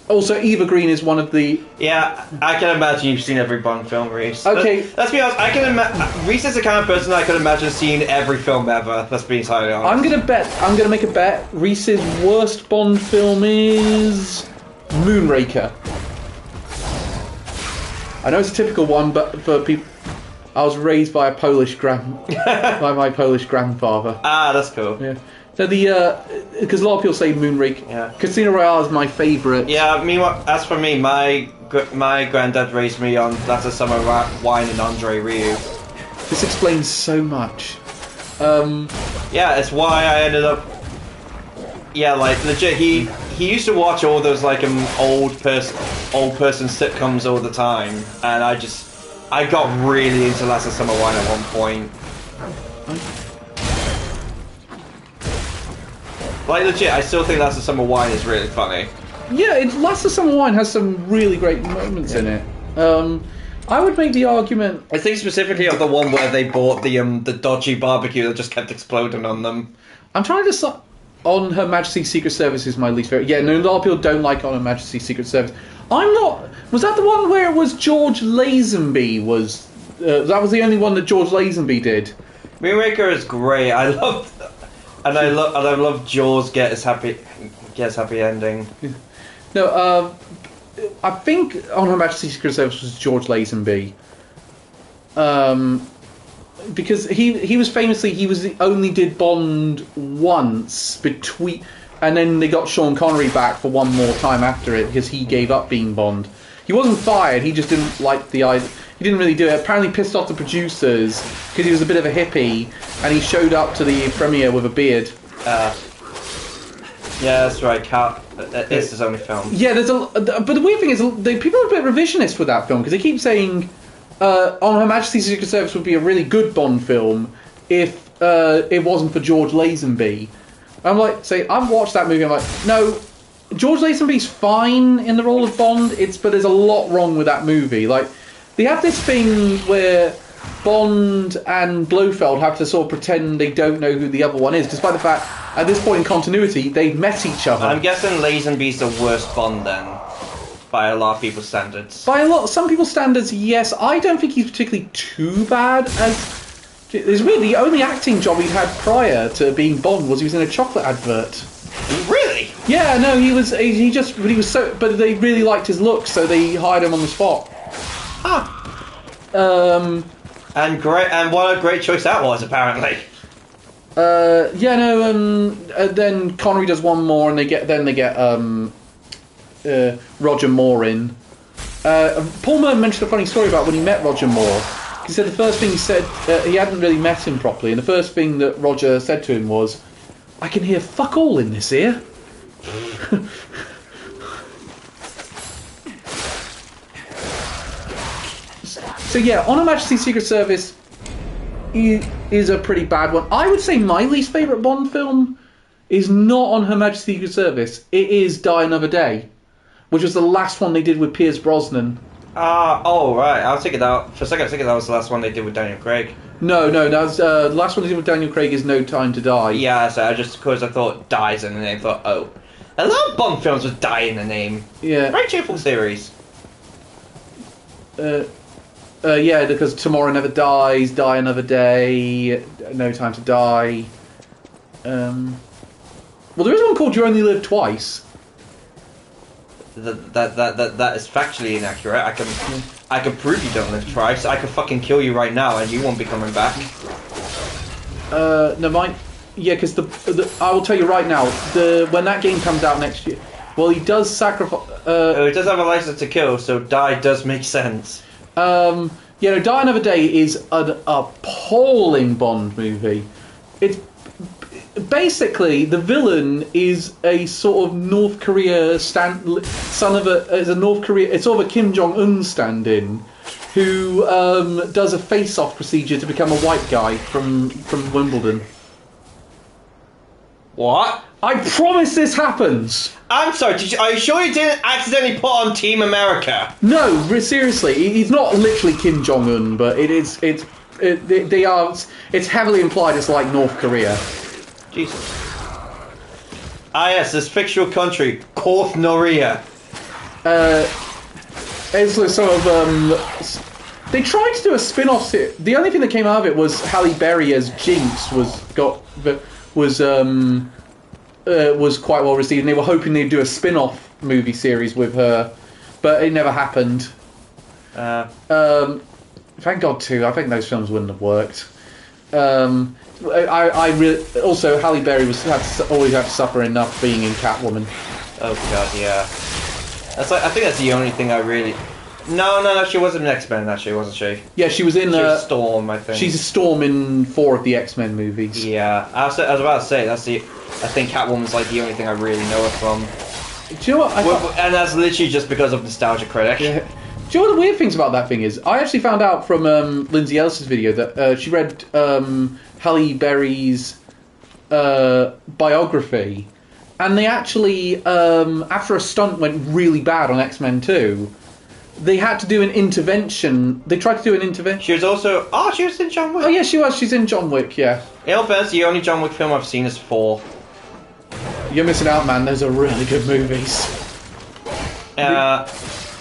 also Eva Green is one of the. Yeah, I can imagine you've seen every Bond film, Reese. Okay, let's be honest. I can imagine Reese is the kind of person I could imagine seeing every film ever. Let's be entirely honest. I'm gonna make a bet. Reese's worst Bond film is Moonraker. I know it's a typical one, but for people. I was raised by by my Polish grandfather. Ah, that's cool. Yeah. So because a lot of people say Moonraker. Yeah. Casino Royale is my favourite. Yeah, as for me, my granddad raised me on That's a Summer Wine and Andre Rieu. This explains so much. Yeah, it's why I ended up. Yeah, like legit, he used to watch all those like old person sitcoms all the time, and I got really into Last of Summer Wine at one point. Like legit, I still think Last of Summer Wine is really funny. Yeah, Last of Summer Wine has some really great moments in it. I would make the argument. I think specifically of the one where they bought the dodgy barbecue that just kept exploding on them. I'm trying to decide. On Her Majesty's Secret Service is my least favourite. Yeah, no, a lot of people don't like On Her Majesty's Secret Service. I'm not. Was that the one where it was George Lazenby? That was the only one that George Lazenby did. Moonraker is great. I love Jaws gets happy ending. No, I think On Her Majesty's Secret Service was George Lazenby. Because he was famously only did Bond once and then they got Sean Connery back for one more time after it because he gave up being Bond. He wasn't fired, he just didn't like the idea. He didn't really do it. Apparently pissed off the producers because he was a bit of a hippie and he showed up to the premiere with a beard. Yeah, that's right. It's his only film. Yeah, but the weird thing is people are a bit revisionist with that film because they keep saying On Her Majesty's Secret Service would be a really good Bond film if it wasn't for George Lazenby. I'm like, I've watched that movie. I'm like, no, George Lazenby's fine in the role of Bond. But there's a lot wrong with that movie. Like, they have this thing where Bond and Blofeld have to sort of pretend they don't know who the other one is, despite the fact at this point in continuity they've met each other. I'm guessing Lazenby's the worst Bond then, by a lot of people's standards. Some people's standards, yes. I don't think he's particularly too bad. It's really the only acting job he'd had prior to being Bond was he was in a chocolate advert. Really? Yeah, no, he was so. But they really liked his looks, so they hired him on the spot. And what a great choice that was, apparently. Yeah, no. Then Connery does one more, and they get Roger Moore in. Paul Merton mentioned a funny story about when he met Roger Moore. He said the first thing he said, he hadn't really met him properly, and the first thing that Roger said to him was, "I can hear fuck all in this ear." So yeah, On Her Majesty's Secret Service is a pretty bad one. I would say my least favourite Bond film is not On Her Majesty's Secret Service. It is Die Another Day, which was the last one they did with Pierce Brosnan. Oh, right. I was thinking that, for a second I was thinking that was the last one they did with Daniel Craig. No, that was, the last one they did with Daniel Craig is No Time to Die. Yeah, so because I thought Die's in the name, I thought, oh. A lot of Bond films with Die in the name. Yeah. Very cheerful series. Yeah, because Tomorrow Never Dies, Die Another Day, No Time to Die. Well, there is one called You Only Live Twice. That is factually inaccurate. I can prove you don't live twice. I could fucking kill you right now and you won't be coming back. No, mine. Yeah, because I will tell you right now, when that game comes out next year, well, he does sacrifice. It does have a license to kill, so Die does make sense. Yeah, no, Die Another Day is an appalling Bond movie. It's basically the villain is a sort of North Korea it's sort of a Kim Jong Un stand-in who does a face-off procedure to become a white guy from Wimbledon. What? I promise this happens. I'm sorry. Are you sure you didn't accidentally put on Team America? No, seriously, he's not literally Kim Jong Un, but it's heavily implied it's like North Korea. Jesus. Ah, yes, this fictional country, North Korea. It's sort of they tried to do a spin-off. The only thing that came out of it was Halle Berry as Jinx was quite well received, and they were hoping they'd do a spin-off movie series with her, but it never happened. Thank God too. I think those films wouldn't have worked. I really also Halle Berry always had to suffer enough being in Catwoman. Oh God, yeah. I think that's the only thing I really. No, she wasn't an X-Men, actually, wasn't she? Yeah, she was in. She was Storm, I think. She's a Storm in 4 of the X-Men movies. Yeah, I was about to say I think Catwoman's like the only thing I really know her from. Do you know what? And that's literally just because of Nostalgia Critic. Yeah. Do you know what the weird things about that thing is? I actually found out from Lindsay Ellis's video that she read Halle Berry's biography, and they actually, after a stunt went really bad on X-Men 2, they had to do an intervention. They tried to do an intervention. She was also... Oh, she was in John Wick. Oh, yeah, she was. She's in John Wick, yeah. In all fairness, the only John Wick film I've seen is 4. You're missing out, man. Those are really good movies. But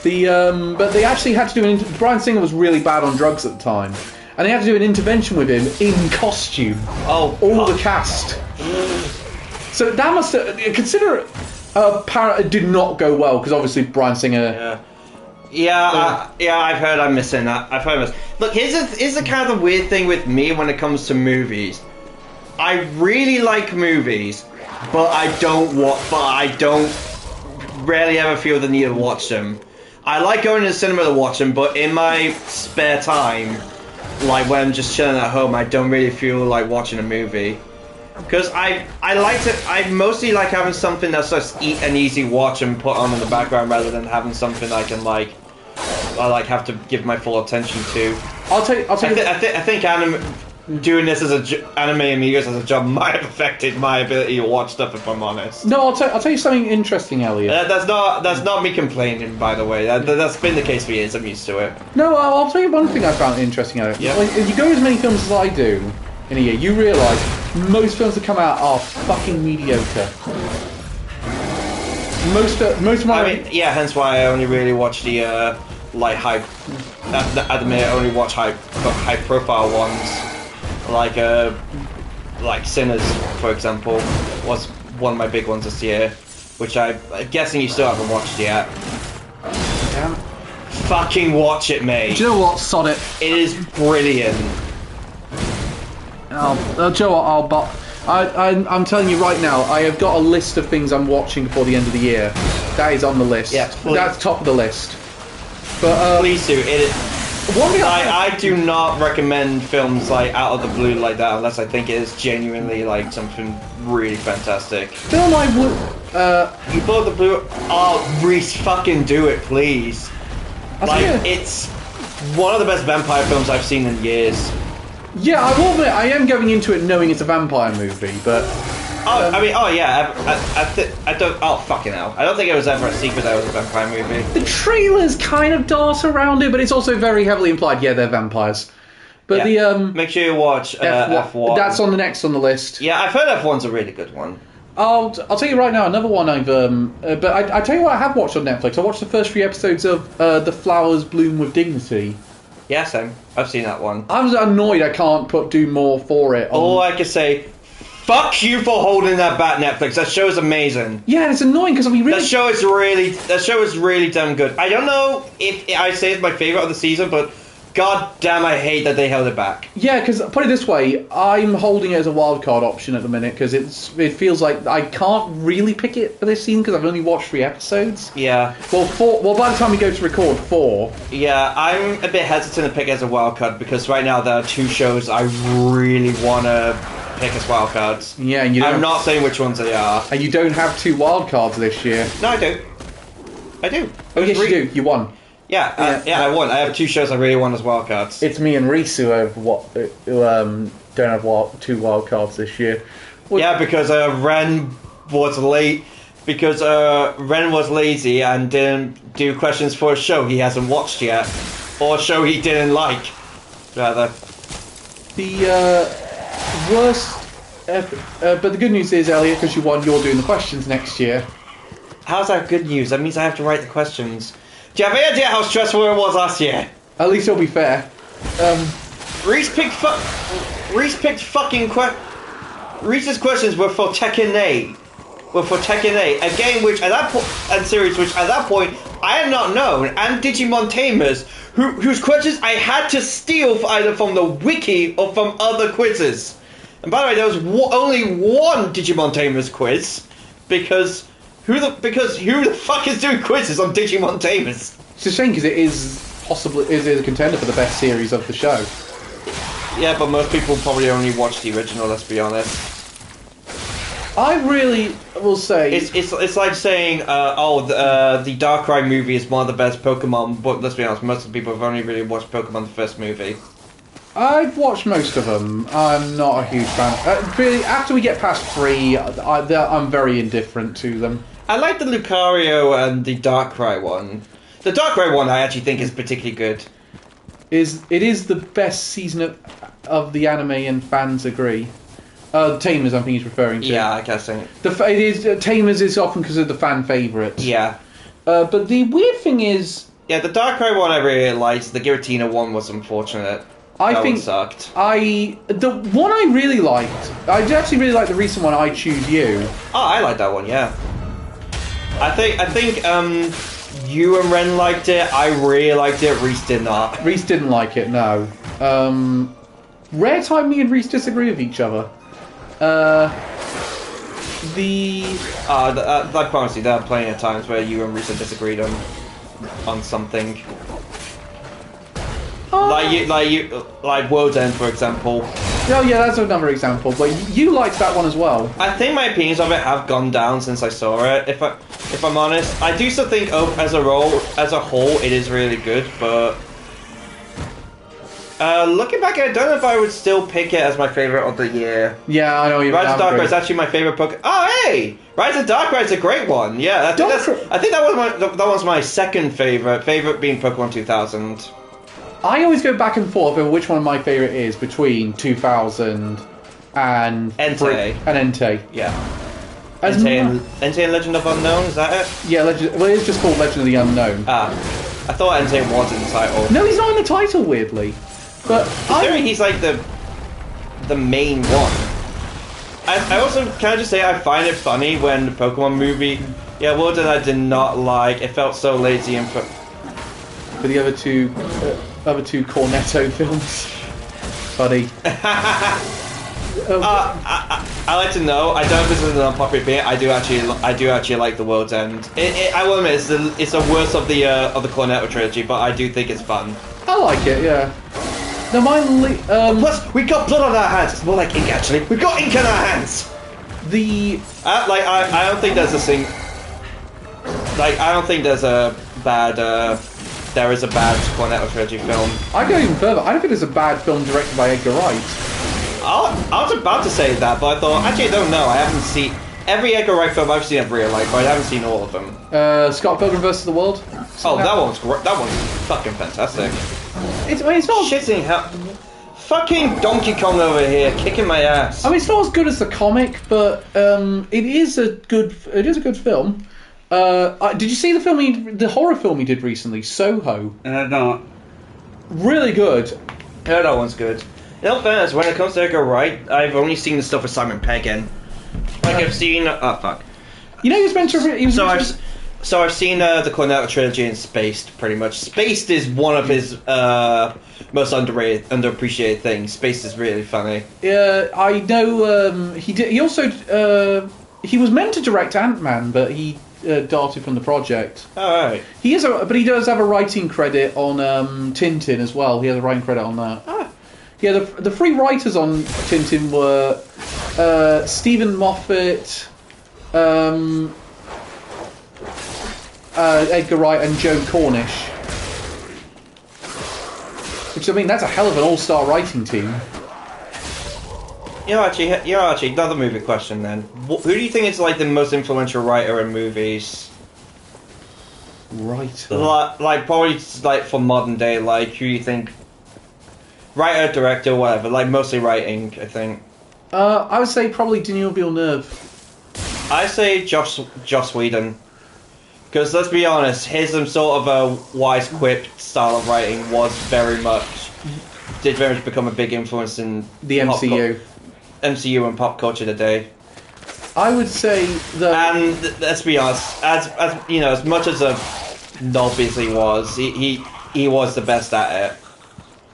they actually had to do Bryan Singer was really bad on drugs at the time, and they had to do an intervention with him in costume. Oh, all the cast. So that must consider it did not go well because obviously Bryan Singer. Yeah, I've heard I'm missing that. I've heard this. Look, here's the kind of weird thing with me when it comes to movies. I really like movies, but I don't rarely ever feel the need to watch them. I like going to the cinema to watch them, but in my spare time, like when I'm just chilling at home, I don't really feel like watching a movie. Because I mostly like having something that's just an easy watch and put on in the background rather than having something I can I have to give my full attention to. I'll tell you. I think doing this as Anime Amigos as a job might have affected my ability to watch stuff, if I'm honest. No, I'll tell you something interesting, Elliot. That's not me complaining, by the way. That's been the case for years. I'm used to it. No, I'll tell you one thing I found interesting, Elliot. Yeah. Like, if you go as many films as I do in a year, you realise most films that come out are fucking mediocre. Most of my... I mean, yeah, hence why I only really watch the high... At the minute, I only watch high-profile ones. Like Sinners, for example, was one of my big ones this year, which I'm guessing you still haven't watched yet. Damn it. Fucking watch it, mate. Do you know what? Sod it. It is brilliant. Do you know what? I'm telling you right now, I have got a list of things I'm watching before the end of the year. That is on the list. Yeah, that's top of the list. But please do. one thing I do not recommend films like out of the blue like that unless I think it is genuinely like something really fantastic. film I would. You out of the blue. Oh, Reese, fucking do it, please. Like it's one of the best vampire films I've seen in years. Yeah, I will admit, I am going into it knowing it's a vampire movie, but... I don't... Oh, fucking hell. I don't think it was ever a secret that it was a vampire movie. The trailers kind of dart around it, but it's also very heavily implied, yeah, they're vampires. But Make sure you watch F1. That's on the next on the list. Yeah, I've heard F1's a really good one. I'll tell you right now, another one I've... but I tell you what I have watched on Netflix. I watched the first 3 episodes of The Flowers Bloom with Dignity. Yeah, same. I've seen that one. I was annoyed I can't do more for it. All I can say, fuck you for holding that back, Netflix. That show is amazing. Yeah, it's annoying because That show is really damn good. I don't know if I say it's my favorite of the season, but god damn, I hate that they held it back. Yeah, because put it this way, I'm holding it as a wildcard option at the minute because it feels like I can't really pick it for this season because I've only watched 3 episodes. Yeah. Well, by the time we go to record, 4. Yeah, I'm a bit hesitant to pick it as a wildcard because right now there are 2 shows I really want to pick as wildcards. Yeah, and I'm not saying which ones they are. And you don't have 2 wildcards this year. No, I do. Oh, yes, you do. You won. Yeah, I won. I have 2 shows I really want as wildcards. It's me and Reese who don't have 2 wildcards this year. Well, yeah, because Ren was late. Because Ren was lazy and didn't do questions for a show he hasn't watched yet, or a show he didn't like, rather. The worst. But the good news is, Elliot, because you won, you're doing the questions next year. How's that good news? That means I have to write the questions. Do you have any idea how stressful it was last year? At least it'll be fair. Reese's questions were for Tekken 8. A game which at that point, and series which at that point I had not known, and Digimon Tamers, whose questions I had to steal either from the wiki or from other quizzes. And by the way, there was only one Digimon Tamers quiz because who the fuck is doing quizzes on Digimon Tamers? It's a shame because it is possibly a contender for the best series of the show. Yeah, but most people probably only watch the original. Let's be honest. I really will say it's like saying the Darkrai movie is one of the best Pokemon, but let's be honest, most of the people have only really watched Pokemon the first movie. I've watched most of them. I'm not a huge fan. Really, after we get past 3, I'm very indifferent to them. I like the Lucario and the Darkrai one. The Darkrai one I actually think is particularly good. It is the best season of the anime, and fans agree. Tamers, I think he's referring to. Yeah, I guess so. Tamers is often because of the fan favourite. Yeah. But the weird thing is... Yeah, the Darkrai one I really liked. The Giratina one was unfortunate. That one sucked. The one I really liked... I actually really like the recent one, I Choose You. Oh, I like that one, yeah. I think you and Ren liked it. I really liked it. Reese did not. Reese didn't like it, no. Rare time me and Reese disagree with each other. I promise you, there are plenty of times where you and Reese have disagreed on something. Like World's End, for example. Oh yeah, that's another example. But you liked that one as well. I think my opinions of it have gone down since I saw it. If I'm honest, I do still think as a whole, it is really good. But looking back, I don't know if I would still pick it as my favorite of the year. Yeah, I know you. Rise of Darkrai is actually my favorite Pokemon. Oh hey, Rise of Darkrai is a great one. Yeah, I think that was my second favorite. Favorite being Pokemon 2000. I always go back and forth over which one of my favourite is between 2000 and Entei. Yeah. Entei and Legend of Unknown, is that it? Yeah, well, it's just called Legend of the Unknown. Ah, I thought Entei was in the title. No, he's not in the title, weirdly. But he's like the main one. I also, can I just say, I find it funny when the Pokemon movie, World that I did not like, it felt so lazy and... For the other two Cornetto films. Buddy. I like to know. I don't know if this is an unpopular opinion. I do actually like The World's End. I will admit it's the worst of the Cornetto trilogy, but I do think it's fun. I like it, yeah. No, Plus, we got blood on our hands. It's more like ink, actually. We've got ink on our hands. I don't think there's a thing. Like, I don't think there's a bad. There is a bad Cornetto trilogy film. I go even further. I don't think there's a bad film directed by Edgar Wright. I was about to say that, but I thought actually I don't know. I haven't seen every Edgar Wright film I've seen in real life, but I haven't seen all of them. Scott Pilgrim vs. the World. That one's great. That one's fucking fantastic. It's not shitting hell. Fucking Donkey Kong over here kicking my ass. I mean, it's not as good as the comic, but it is a good film. Did you see the horror film he did recently, Soho? No. Really good. Yeah, that one's good. In all fairness, when it comes to Edgar Wright, I've only seen the stuff with Simon Pegg in. Like I've seen. Oh fuck. You know, he was meant to. So I've seen the Cornetto trilogy and Spaced, pretty much. Spaced is one of his most underappreciated things. Spaced is really funny. Yeah, I know. He did. He also he was meant to direct Ant-Man, but he darted from the project. Oh, right. But he does have a writing credit on Tintin as well. He has a writing credit on that. Ah. Yeah, the three writers on Tintin were Stephen Moffat, Edgar Wright, and Joe Cornish. Which, I mean, that's a hell of an all-star writing team. Actually, another movie question then. Who do you think is like the most influential writer in movies? Writer? Like probably like for modern day. Like who do you think? Writer, director, whatever. Like mostly writing, I think. I would say probably Denis Villeneuve. I say Joss Whedon. Because let's be honest, his sort of a wise quip style of writing did very much become a big influence in the MCU. MCU and pop culture today. I would say that. And let's be honest, as you know, as much as a knob as he was, he was the best at it.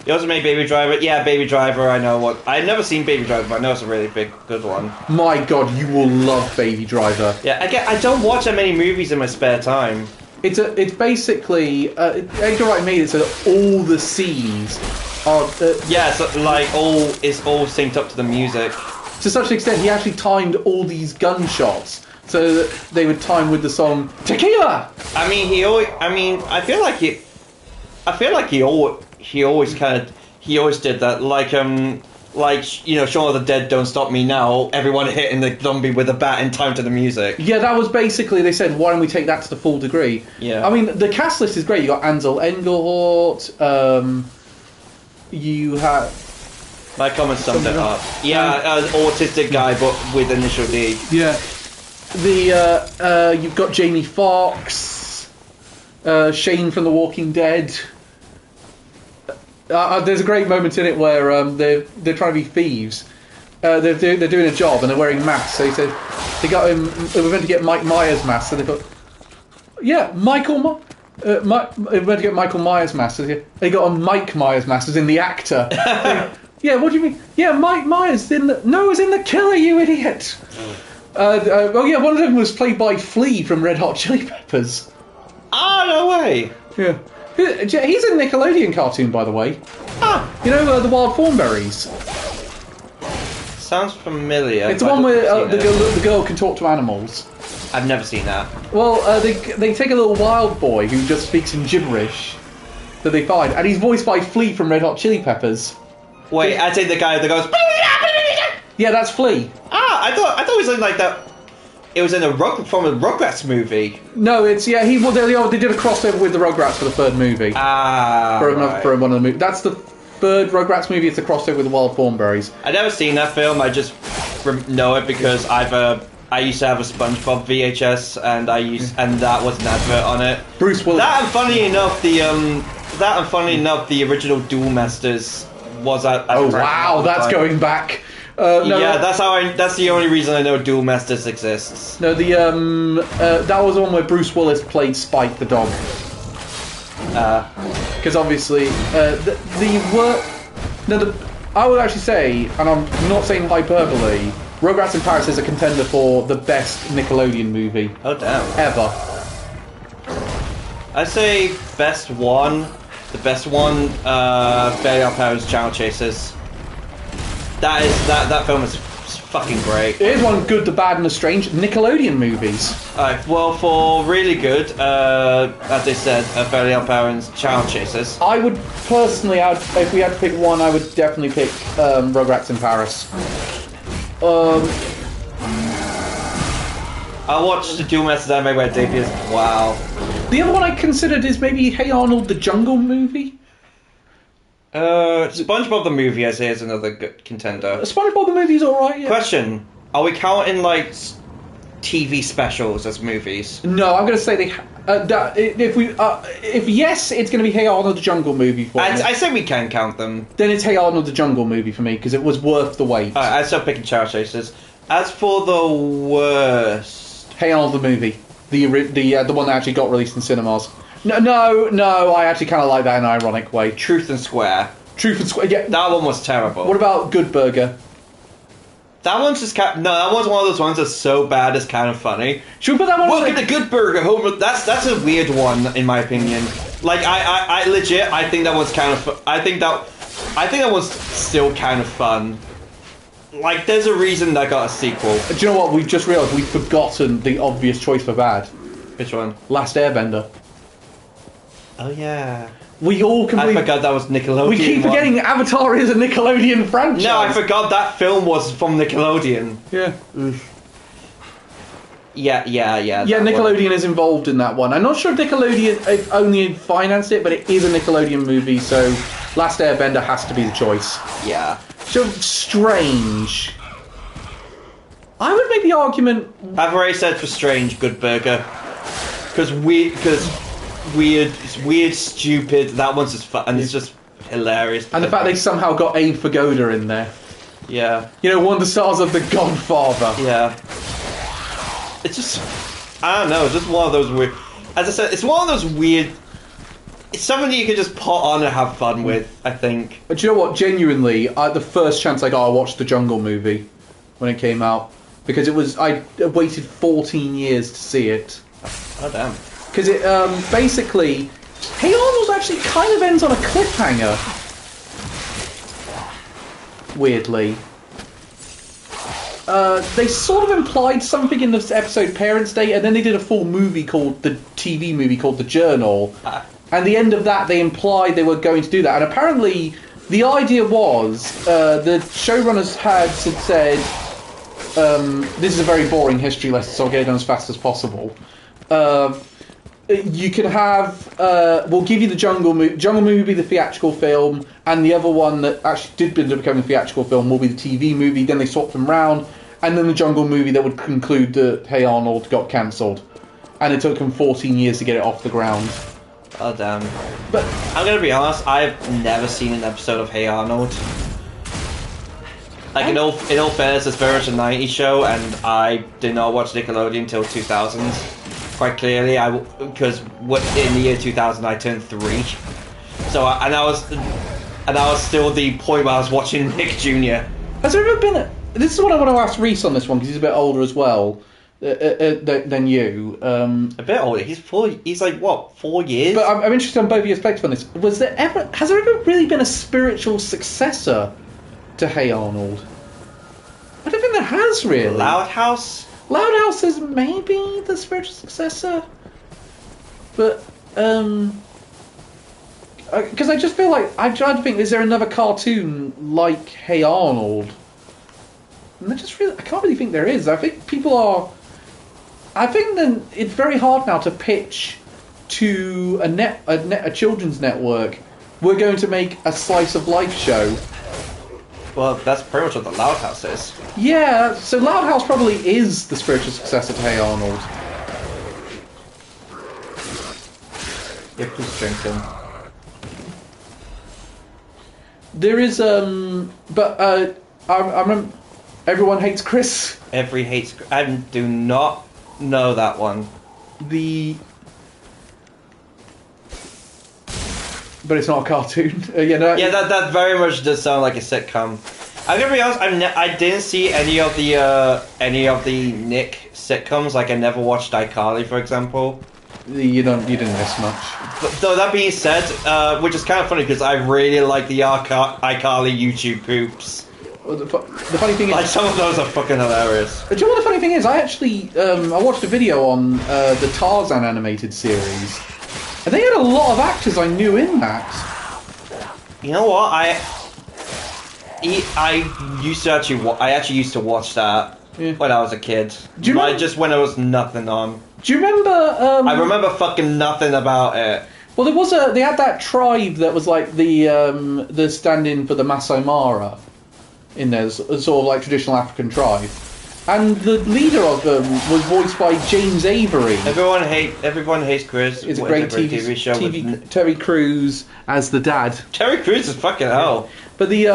He also made Baby Driver. Yeah, Baby Driver. I know what. I've never seen Baby Driver, but I know it's a really good one. My God, you will love Baby Driver. Yeah, I don't watch that many movies in my spare time. It's basically Edgar Wright made it so that all the scenes are it's all synced up to the music. To such an extent, he actually timed all these gunshots so that they would time with the song Tequila. I mean, I feel like he always did that. Like you know, Shaun of the Dead, Don't Stop Me Now. Everyone hitting the zombie with a bat in time to the music. Yeah, that was basically, they said, why don't we take that to the full degree? Yeah. I mean, the cast list is great. You got Ansel Engelhart. You have. My comment summed it up. Yeah, autistic guy, but with initial D. Yeah. You've got Jamie Foxx, Shane from The Walking Dead. There's a great moment in it where they're trying to be thieves. They're doing a job and they're wearing masks. So he said they got him. They were meant to get Mike Myers mask. So they thought, yeah, they were meant to get Michael Myers mask. So they got a Mike Myers mask, as in the actor. Yeah, what do you mean? Yeah, Mike Myers it was in The Killer, you idiot. Yeah, one of them was played by Flea from Red Hot Chili Peppers. Oh, no way. Yeah. He's a Nickelodeon cartoon, by the way. You know, the Wild Thornberrys? Sounds familiar. It's the one where the girl can talk to animals. I've never seen that. Well, they take a little wild boy who just speaks in gibberish that they find, and he's voiced by Flea from Red Hot Chili Peppers. Wait, I'd say the guy that goes... Yeah, that's Flea. I thought it was like that... It was in from a Rugrats movie. No, they did a crossover with the Rugrats for the third movie. For one of the movies. That's the third Rugrats movie. It's a crossover with the Wild Thornberrys. I've never seen that film. I just know it because I used to have a SpongeBob VHS, and that was an advert on it. Bruce Willis. That and funny enough, the original Duel Masters was at. Oh wow, that's going back. That's the only reason I know Duel Masters exists. No, that was the one where Bruce Willis played Spike the dog. Because obviously, I would actually say, and I'm not saying hyperbole, Rugrats in Paris is a contender for the best Nickelodeon movie Oh damn. ever. I'd say best one. The best one, Fairly Odd Parents Channel Chasers. That film is fucking great. Here's one good, the bad, and the strange Nickelodeon movies. Well, for really good, as they said, Fairly Odd Parents Channel Chasers. I would personally, if we had to pick one, I would definitely pick Rugrats in Paris. I watched the Dual Masters anime where it debuts. Wow. The other one I considered is maybe Hey Arnold, the Jungle movie. SpongeBob the movie, I say, is another good contender. SpongeBob the movie's alright, yeah. Question: are we counting like TV specials as movies? No, I'm going to say if yes, it's going to be Hey Arnold, the Jungle movie for me. I say we can count them. Then it's Hey Arnold, the Jungle movie for me because it was worth the wait. I still picking Channel Chasers. As for the worst, Hey Arnold, the movie, the one that actually got released in cinemas. No, I actually kind of like that in an ironic way. Truth and Square. Truth and Square, yeah. That one was terrible. What about Good Burger? That one's just that one's one of those ones that's so bad it's kind of funny. Should we put that one? Welcome to Good Burger. That's a weird one in my opinion. Like I legit I think that one's kind of I think that one's still kind of fun. Like there's a reason that got a sequel. Do you know what? We've just realised we've forgotten the obvious choice for bad. Which one? Last Airbender. Oh yeah. We all completely... I forgot that was Nickelodeon. We keep forgetting Avatar is a Nickelodeon franchise. No, I forgot that film was from Nickelodeon. Yeah. Yeah. Yeah, Nickelodeon is involved in that one. I'm not sure if Nickelodeon only financed it, but it is a Nickelodeon movie, so Last Airbender has to be the choice. Yeah. So strange. I would make the argument... I've already said for Strange, Good Burger. Because weird, stupid, that one's just fun, and it's just hilarious. And the fact they somehow got Abe Vigoda in there. Yeah. You know, one of the stars of The Godfather. Yeah. It's just, I don't know, it's just one of those weird, as I said, it's one of those weird, it's something that you can just put on and have fun with, I think. But do you know what, genuinely, the first chance I got, I watched the Jungle movie when it came out. Because I waited 14 years to see it. Oh damn. Because it, basically, Hey Arnold actually kind of ends on a cliffhanger. Weirdly. They sort of implied something in this episode Parents' Day, and then they did a full movie TV movie called The Journal. And the end of that, they implied they were going to do that. And apparently, the idea was, the showrunners had said, this is a very boring history lesson, so I'll get it done as fast as possible. You can have, we'll give you the Jungle movie, the theatrical film, and the other one that actually did end up becoming a theatrical film will be the TV movie. Then they swapped them round, and then the Jungle movie that would conclude that Hey Arnold got cancelled, and it took them 14 years to get it off the ground. Oh damn. But I'm gonna be honest, I've never seen an episode of Hey Arnold. Like in all fairness, it's very much a 90s show, and I did not watch Nickelodeon until 2000s. Quite clearly, because in the year 2000 I turned 3. So and I was still the point where I was watching Nick Jr. Has there ever been this is what I want to ask Reese on this one, because he's a bit older as well than you. A bit older. He's like what, 4 years? But I'm interested on both of your perspectives on this. Has there ever really been a spiritual successor to Hey Arnold? I don't think there has really. Loud House? Loud House is maybe the spiritual successor, but because I just feel like I'm trying to think, is there another cartoon like Hey Arnold? And I can't really think there is. I think then it's very hard now to pitch to a children's network. We're going to make a slice of life show. Well, that's pretty much what the Loud House is. Yeah, so Loud House probably is the spiritual successor to Hey Arnold. Yeah, please drink them. There is, but I remember Everyone Hates Chris. I do not know that one. But it's not a cartoon. Yeah, that very much does sound like a sitcom. I'm gonna be honest. I didn't see any of the Nick sitcoms. Like I never watched iCarly, for example. You didn't miss much. But though that being said, which is kind of funny because I really like the iCarly YouTube poops. Well, the funny thing is, Like some of those are fucking hilarious. do you know what the funny thing is? I actually I watched a video on the Tarzan animated series, and they had a lot of actors I knew in that. You know what? I actually used to watch that when I was a kid. Do you remember? Just when there was nothing on. Do you remember? I remember fucking nothing about it. Well, they had that tribe that was like the stand-in for the Masai Mara in there, sort of like traditional African tribe, and the leader of them was voiced by James Avery. Everyone hates Chris. It's a great TV show. With Terry Crews as the dad. Terry Crews is fucking hell. But it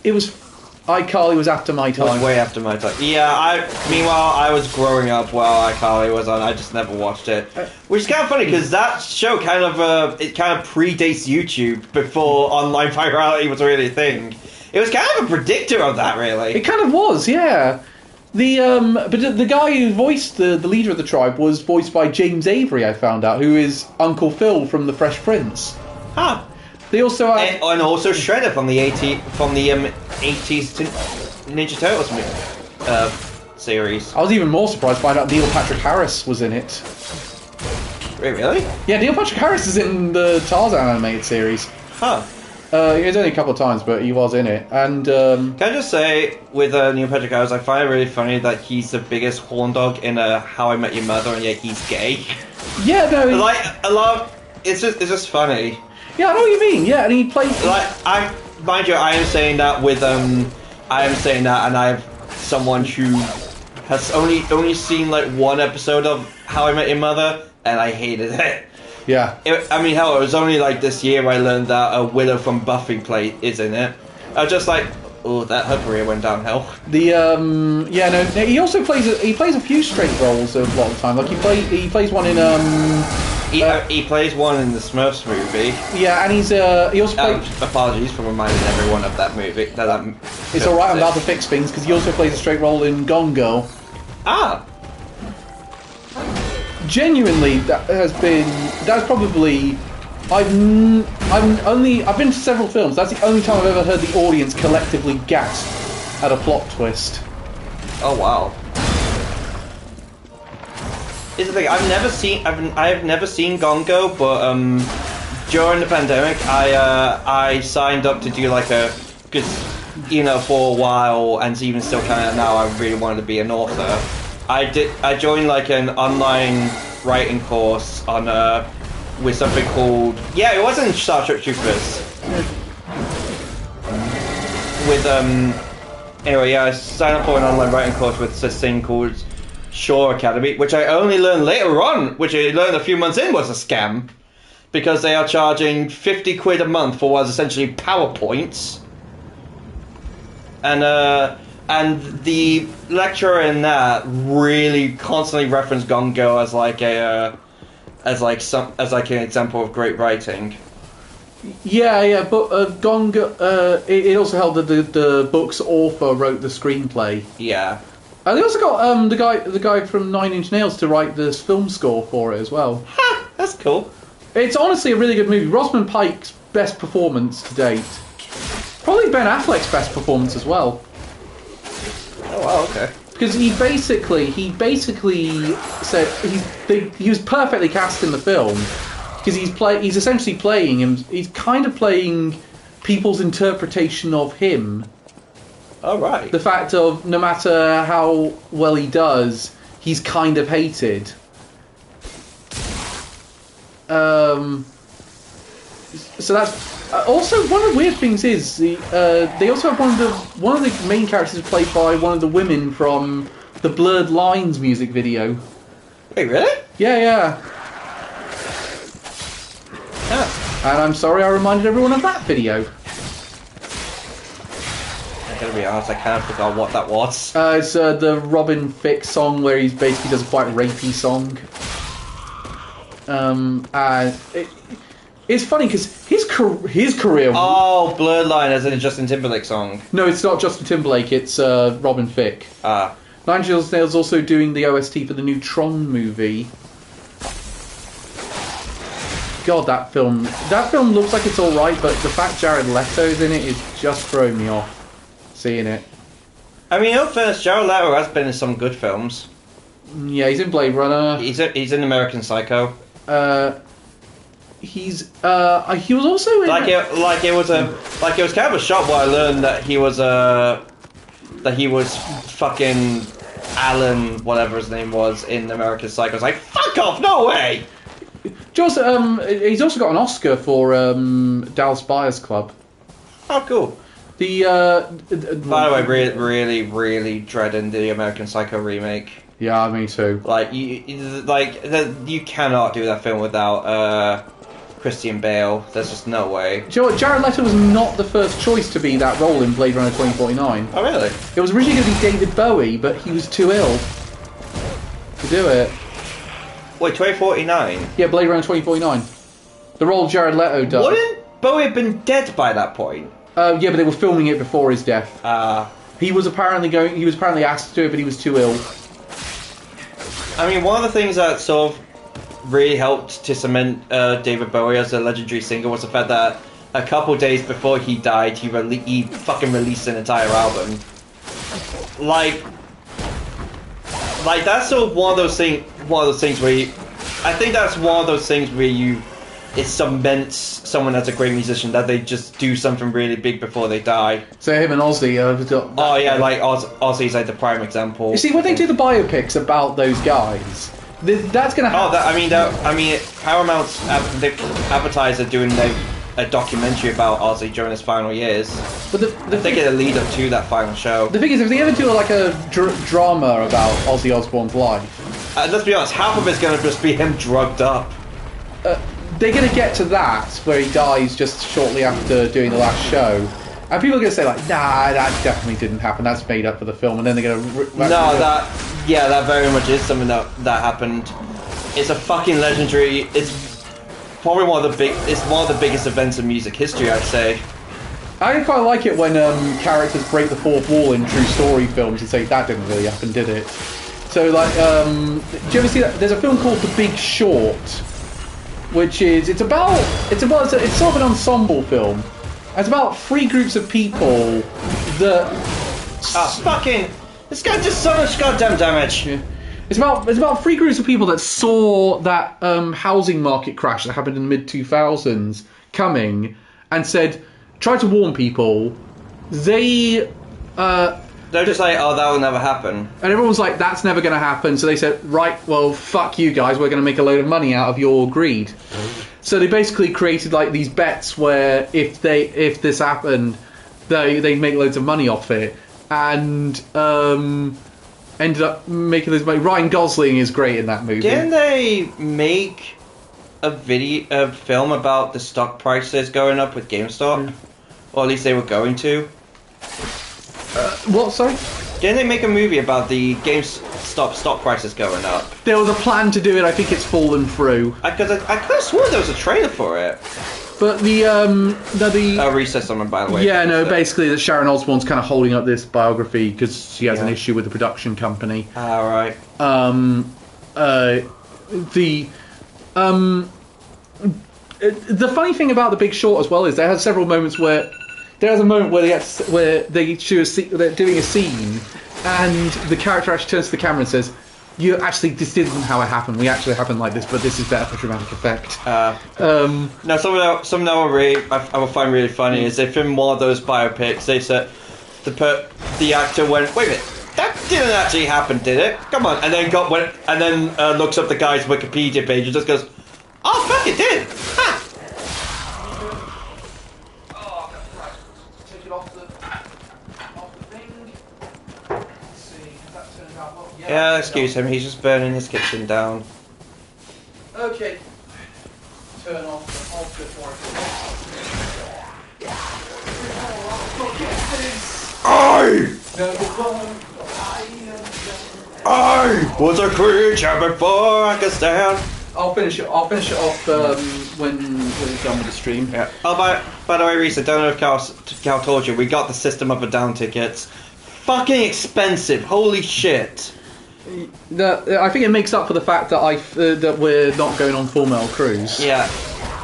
was iCarly was after my It was time. way after my time. Yeah, meanwhile, I was growing up while iCarly was on. I just never watched it. Which is kind of funny, because that show kind of predates YouTube before online virality was really a thing. It was kind of a predictor of that, really. It kind of was, yeah. But the guy who voiced the leader of the tribe was voiced by James Avery, I found out, who is Uncle Phil from The Fresh Prince. Huh. They also had... And also Shredder from the 80s Ninja Turtles series. I was even more surprised to find out Neil Patrick Harris was in it. Wait, really? Yeah, Neil Patrick Harris is in the Tarzan animated series. Huh. He was only a couple of times, but he was in it. And Can I just say, with Neil Patrick Harris, I find it really funny that he's the biggest horn dog in How I Met Your Mother, and yet he's gay. yeah, no, It's just funny. yeah, I know what you mean. Yeah, and he played. Mind you, I am saying that, and I have someone who has only seen like one episode of How I Met Your Mother, and I hated it. Yeah. It was only like this year I learned that Willow from Buffy is in it. I was just like, oh, her career went downhill. He also plays a few straight roles a lot of the time. Like he plays one in He plays one in the Smurfs movie. Yeah, and he also plays. Apologies for reminding everyone of that movie. It's all right. I'm about to fix things because he also plays a straight role in Gone Girl. Ah. Genuinely, that's probably. I've been to several films. That's the only time I've ever heard the audience collectively gasp at a plot twist. Oh wow. Here's the thing. I've never seen Gongo, but during the pandemic, I signed up to do because for a while, and even still kind of now, I really wanted to be an author. I joined like an online writing course on with something called it wasn't Star Trek Troopers. With I signed up for an online writing course with this thing called Shore Academy, which I only learned later on, which I learned a few months in was a scam, because they are charging £50 a month for what is essentially PowerPoints, and the lecturer in that really constantly referenced Gone Girl as an example of great writing. Yeah, but Gone Girl, it also held that the book's author wrote the screenplay. Yeah. And they also got the guy from Nine Inch Nails to write this film score for it as well. Ha! That's cool. It's honestly a really good movie. Rosamund Pike's best performance to date. Probably Ben Affleck's best performance as well. Oh wow, okay. Because he basically said he was perfectly cast in the film because he's essentially playing him. He's kind of playing people's interpretation of him. All right. The fact of no matter how well he does, he's kind of hated. So that's also one of the weird things is they also have one of the main characters played by one of the women from the Blurred Lines music video. Wait, really? Yeah. And I'm sorry I reminded everyone of that video. I'm gonna be honest, I kind of forgot what that was. It's the Robin Thicke song where he basically does a quite rapey song. It's funny because his his career. Oh, Blurred Line as in a Justin Timberlake song. No, it's not Justin Timberlake. It's Robin Thicke. Ah. Nine Inch Nails also doing the OST for the new Tron movie. God, that film looks like it's all right, but the fact Jared Leto's in it is just throwing me off. Seeing it. I mean, in fairness, Jared Leto has been in some good films. Yeah, he's in Blade Runner. He's in American Psycho. He was also in it was kind of a shock when I learned that he was fucking Alan, whatever his name was, in American Psycho. I was like, fuck off, no way. He's also got an Oscar for Dallas Buyers Club. Oh, cool. By the way, really, really dreading the American Psycho remake. Yeah, me too. You cannot do that film without Christian Bale. There's just no way. Do you know what? Jared Leto was not the first choice to be that role in Blade Runner 2049. Oh, really? It was originally going to be David Bowie, but he was too ill to do it. Wait, 2049? Yeah, Blade Runner 2049. The role Jared Leto does. Wouldn't Bowie have been dead by that point? Yeah, but they were filming it before his death. He was apparently asked to do it, but he was too ill. I mean, one of the things that sort of really helped to cement David Bowie as a legendary singer was the fact that a couple days before he died, he fucking released an entire album. Like that's sort of one of those things where I think that's one of those things where it cements someone as a great musician, that they just do something really big before they die. So him and Ozzy. Oh yeah, like Ozzy's like the prime example. You see, when they do the biopics about those guys, that's going to happen. I mean, Paramount's advertised are doing a documentary about Ozzy during his final years. But they get a lead up to that final show. The thing is, if they ever do like a drama about Ozzy Osbourne's life, let's be honest, half of it's going to just be him drugged up. They're going to get to that where he dies just shortly after doing the last show, and people are going to say like, nah, that definitely didn't happen. That's made up for the film, and then they're going to. That very much is something that happened. It's a fucking legendary. It's probably one of the biggest events in music history, I'd say. I quite like it when characters break the fourth wall in true story films and say that didn't really happen, did it? So like, do you ever see that? There's a film called The Big Short, which is it's sort of an ensemble film. It's about three groups of people that this guy just so much goddamn damage. Yeah. It's about three groups of people that saw that housing market crash that happened in the mid-2000s coming and tried to warn people. They're just like, oh, that will never happen. And everyone's like, that's never going to happen. So they said, right, well, fuck you guys. We're going to make a load of money out of your greed. So they basically created like these bets where if this happened, they'd make loads of money off it. And ended up making this money. Ryan Gosling is great in that movie. Didn't they make a film about the stock prices going up with GameStop? Yeah. Or at least they were going to. What, sorry? Didn't they make a movie about the GameStop stock prices going up? There was a plan to do it. I think it's fallen through. I could have sworn there was a trailer for it. But I'll reset someone, by the way. Yeah, no, basically that Sharon Osbourne's kind of holding up this biography because she has an issue with the production company. Right. The funny thing about The Big Short as well is there's a moment where they're doing a scene, and the character actually turns to the camera and says, this isn't how it happened. We actually happened like this, but this is better for dramatic effect. Now, something I would find really funny is if in one of those biopics they said the actor went, wait a minute, that didn't actually happen, did it? Come on, and then looks up the guy's Wikipedia page and just goes, oh fuck, it did. Ha! Yeah, excuse him, he's just burning his kitchen down. Okay. Turn off before I was a creature before I could stand. I'll finish it off when we're done with the stream. Yeah. Oh, by the way, Reese, I don't know if Cal told you, we got the System of a Down tickets. Fucking expensive. Holy shit. I think it makes up for the fact that that we're not going on Full Metal Cruise. Yeah.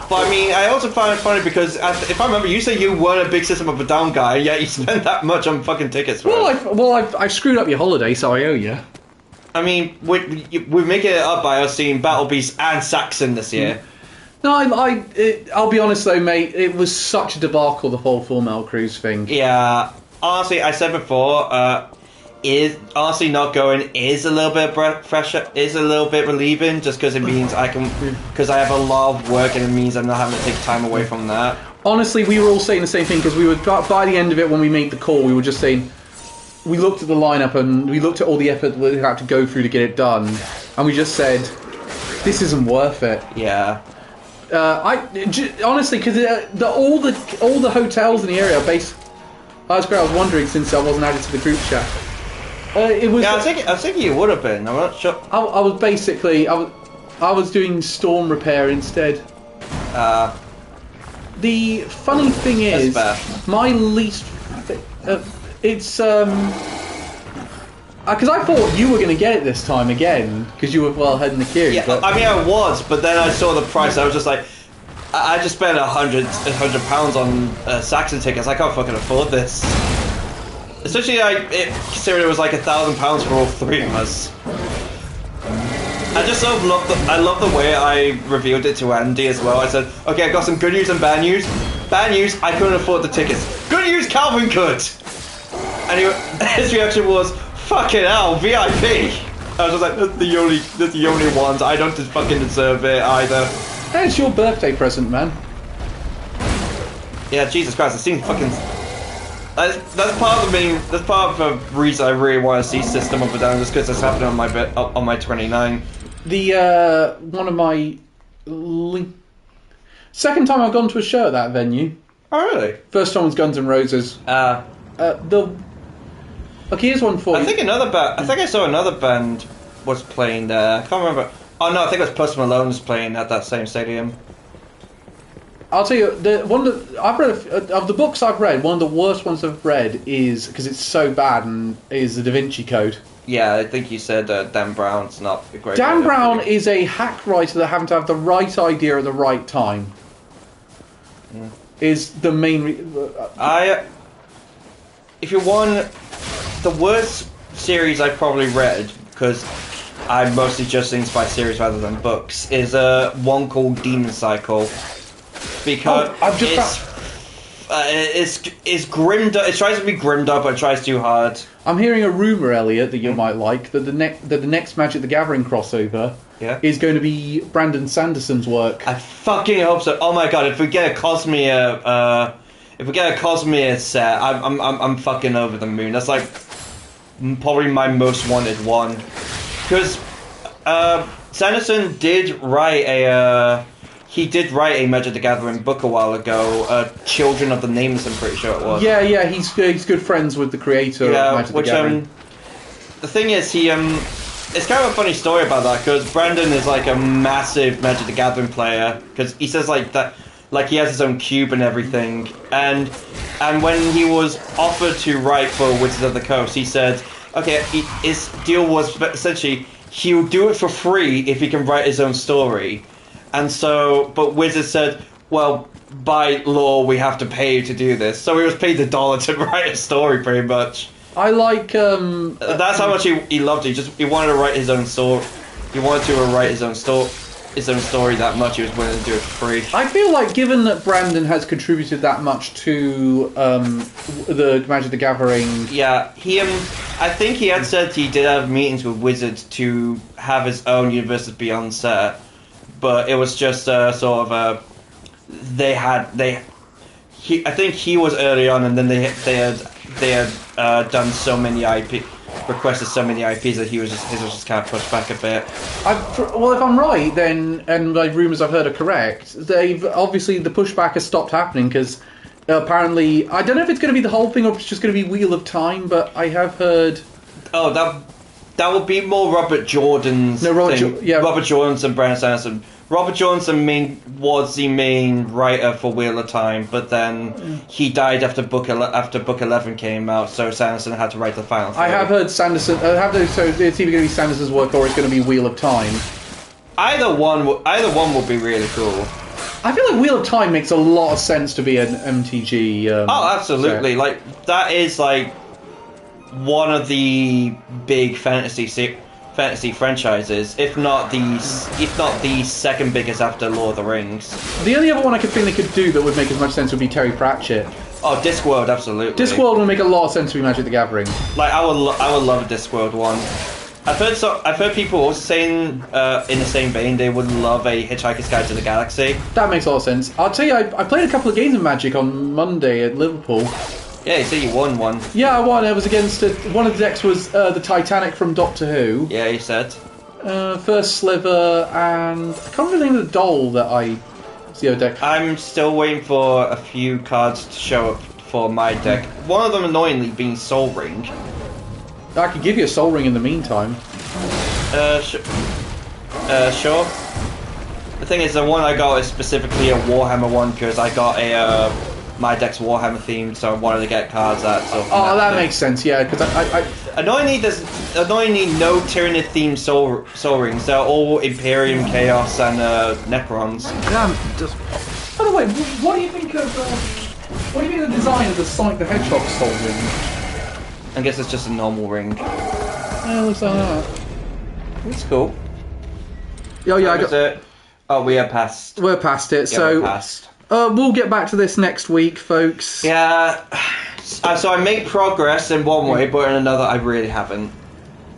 But I mean, I also find it funny because if I remember, you say you weren't a big System of a Down guy, yet you spent that much on fucking tickets for it. I screwed up your holiday, so I owe you. I mean, we're making it up by us seeing Battle Beast and Saxon this year. No, I'll be honest though, mate. It was such a debacle, the whole Full Metal Cruise thing. Yeah. Honestly, I said before, honestly not going is a little bit pressure, is a little bit relieving, just because it means because I have a lot of work and it means I'm not having to take time away from that. Honestly, we were all saying the same thing because we were by the end of it when we made the call, we were just saying. We looked at the lineup and we looked at all the effort we had to go through to get it done, and we just said, "This isn't worth it." Yeah. Honestly, because all the hotels in the area are based. That's great. I was wondering since I wasn't added to the group chat. It was. Yeah, I think you would have been. I'm not sure. I was basically I was doing storm repair instead. The funny thing is, my least. It's because I thought you were going to get it this time again because you were well ahead in the queue. Yeah, but... I mean I was, but then I saw the price. I was just like, I just spent £100 on Saxon tickets. I can't fucking afford this. Especially considering it was like £1,000 for all three of us. I just sort of love the way I revealed it to Andy as well. I said, okay, I got some good news and bad news. Bad news, I couldn't afford the tickets. Good news, Calvin could. And his reaction was, fucking hell, VIP. I was just like, that's the only ones. I don't fucking deserve it either. Hey, it's your birthday present, man. Yeah, Jesus Christ, it seems fucking. That's part of the reason I really want to see System of a Down, just because it's happening on my 29. The one of my second time I've gone to a show at that venue. Oh really? First time was Guns N' Roses. Okay, here's one for you. I think I saw another band was playing there. I can't remember. Oh no, I think it was Post Malone was playing at that same stadium. I'll tell you, I've read of the books I've read. One of the worst ones I've read is because it's so bad and is the Da Vinci Code. Yeah, I think you said Dan Brown's not a great. Dan Brown is a hack writer that happened to have the right idea at the right time. Mm. Is the main. If you want the worst series I've probably read, because I mostly judge things by series rather than books, is one called Demon Cycle. Because it's grimmed up. It tries to be grimmed up, but it tries too hard. I'm hearing a rumor, Elliot, that you might like that the next Magic the Gathering crossover is going to be Brandon Sanderson's work. I fucking hope so. Oh my god! If we get a Cosmere, set, I'm fucking over the moon. That's like probably my most wanted one, because Sanderson did write a. He did write a Magic the Gathering book a while ago, Children of the Nameless, I'm pretty sure it was. Yeah, he's good friends with the creator of Magic the Gathering. The thing is, it's kind of a funny story about that, because Brandon is like a massive Magic the Gathering player, because he says like that, like he has his own cube and everything, and when he was offered to write for Wizards of the Coast, he said, okay, his deal was essentially, he'll do it for free if he can write his own story. And so, but Wizards said, well, by law, we have to pay you to do this. So he was paid $1 to write a story, pretty much. I like... That's how much he loved it. He wanted to write his own story. He wanted to write his own story that much, he was willing to do it for free. I feel like, given that Brandon has contributed that much to the Magic the Gathering... Yeah, I think he had said he did have meetings with Wizards to have his own Universes Beyond set. But it was just sort of I think he was early on, and then they had done so many requested so many IPs that his was just kind of pushed back a bit. Well, if I'm right, then, and like rumours I've heard are correct, they've obviously the pushback has stopped happening because apparently I don't know if it's going to be the whole thing or if it's just going to be Wheel of Time, but I have heard. Oh, That would be more Robert Jordan's No, Robert thing. yeah. Robert Jordan's and Brandon Sanderson. Robert Jordan was the main writer for Wheel of Time, but then he died after book 11 came out, so Sanderson had to write the final three. I have heard Sanderson. So it's either going to be Sanderson's work or it's going to be Wheel of Time. Either one would be really cool. I feel like Wheel of Time makes a lot of sense to be an MTG. Oh, absolutely! Set. Like that is like one of the big fantasy franchises, if not the second biggest after Lord of the Rings. The only other one I could think they could do that would make as much sense would be Terry Pratchett. Oh, Discworld, absolutely. Discworld would make a lot of sense to be Magic the Gathering. Like I would love a Discworld one. I've heard people also saying in the same vein they would love a Hitchhiker's Guide to the Galaxy. That makes a lot of sense. I'll tell you, I played a couple of games of Magic on Monday at Liverpool. Yeah, you said you won one. Yeah, I won. It was against one of the decks was the Titanic from Doctor Who. Yeah, you said. First Sliver and I can't remember the name of the doll that I see the deck. I'm still waiting for a few cards to show up for my deck. One of them annoyingly being Soul Ring. I could give you a Soul Ring in the meantime. Sure. The thing is, the one I got is specifically a Warhammer one because I got my deck's Warhammer themed, so I wanted to get cards out. So that makes sense. Yeah, because annoyingly no Tyranid themed Soul Rings. They're all Imperium, Chaos, and Necrons. By the way, what do you think of the design of the Sonic the Hedgehog Soul Ring? I guess it's just a normal ring. Yeah, it looks like that. It's cool. Oh yeah, I got it. Oh, we are past. We're past it. Yeah, so we're past. We'll get back to this next week, folks. Yeah. So I make progress in one way, but in another I really haven't.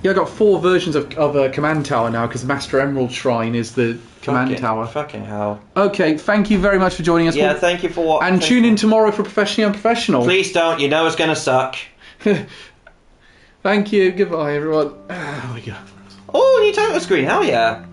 Yeah, I got 4 versions of a command tower now because Master Emerald Shrine is the command tower. Fucking hell. Okay, thank you very much for joining us. Yeah, thank you for watching. And tune in tomorrow for Professionally Unprofessional. Please don't. You know it's gonna suck. Thank you. Goodbye, everyone. Oh my god. Oh, new title screen. Hell yeah.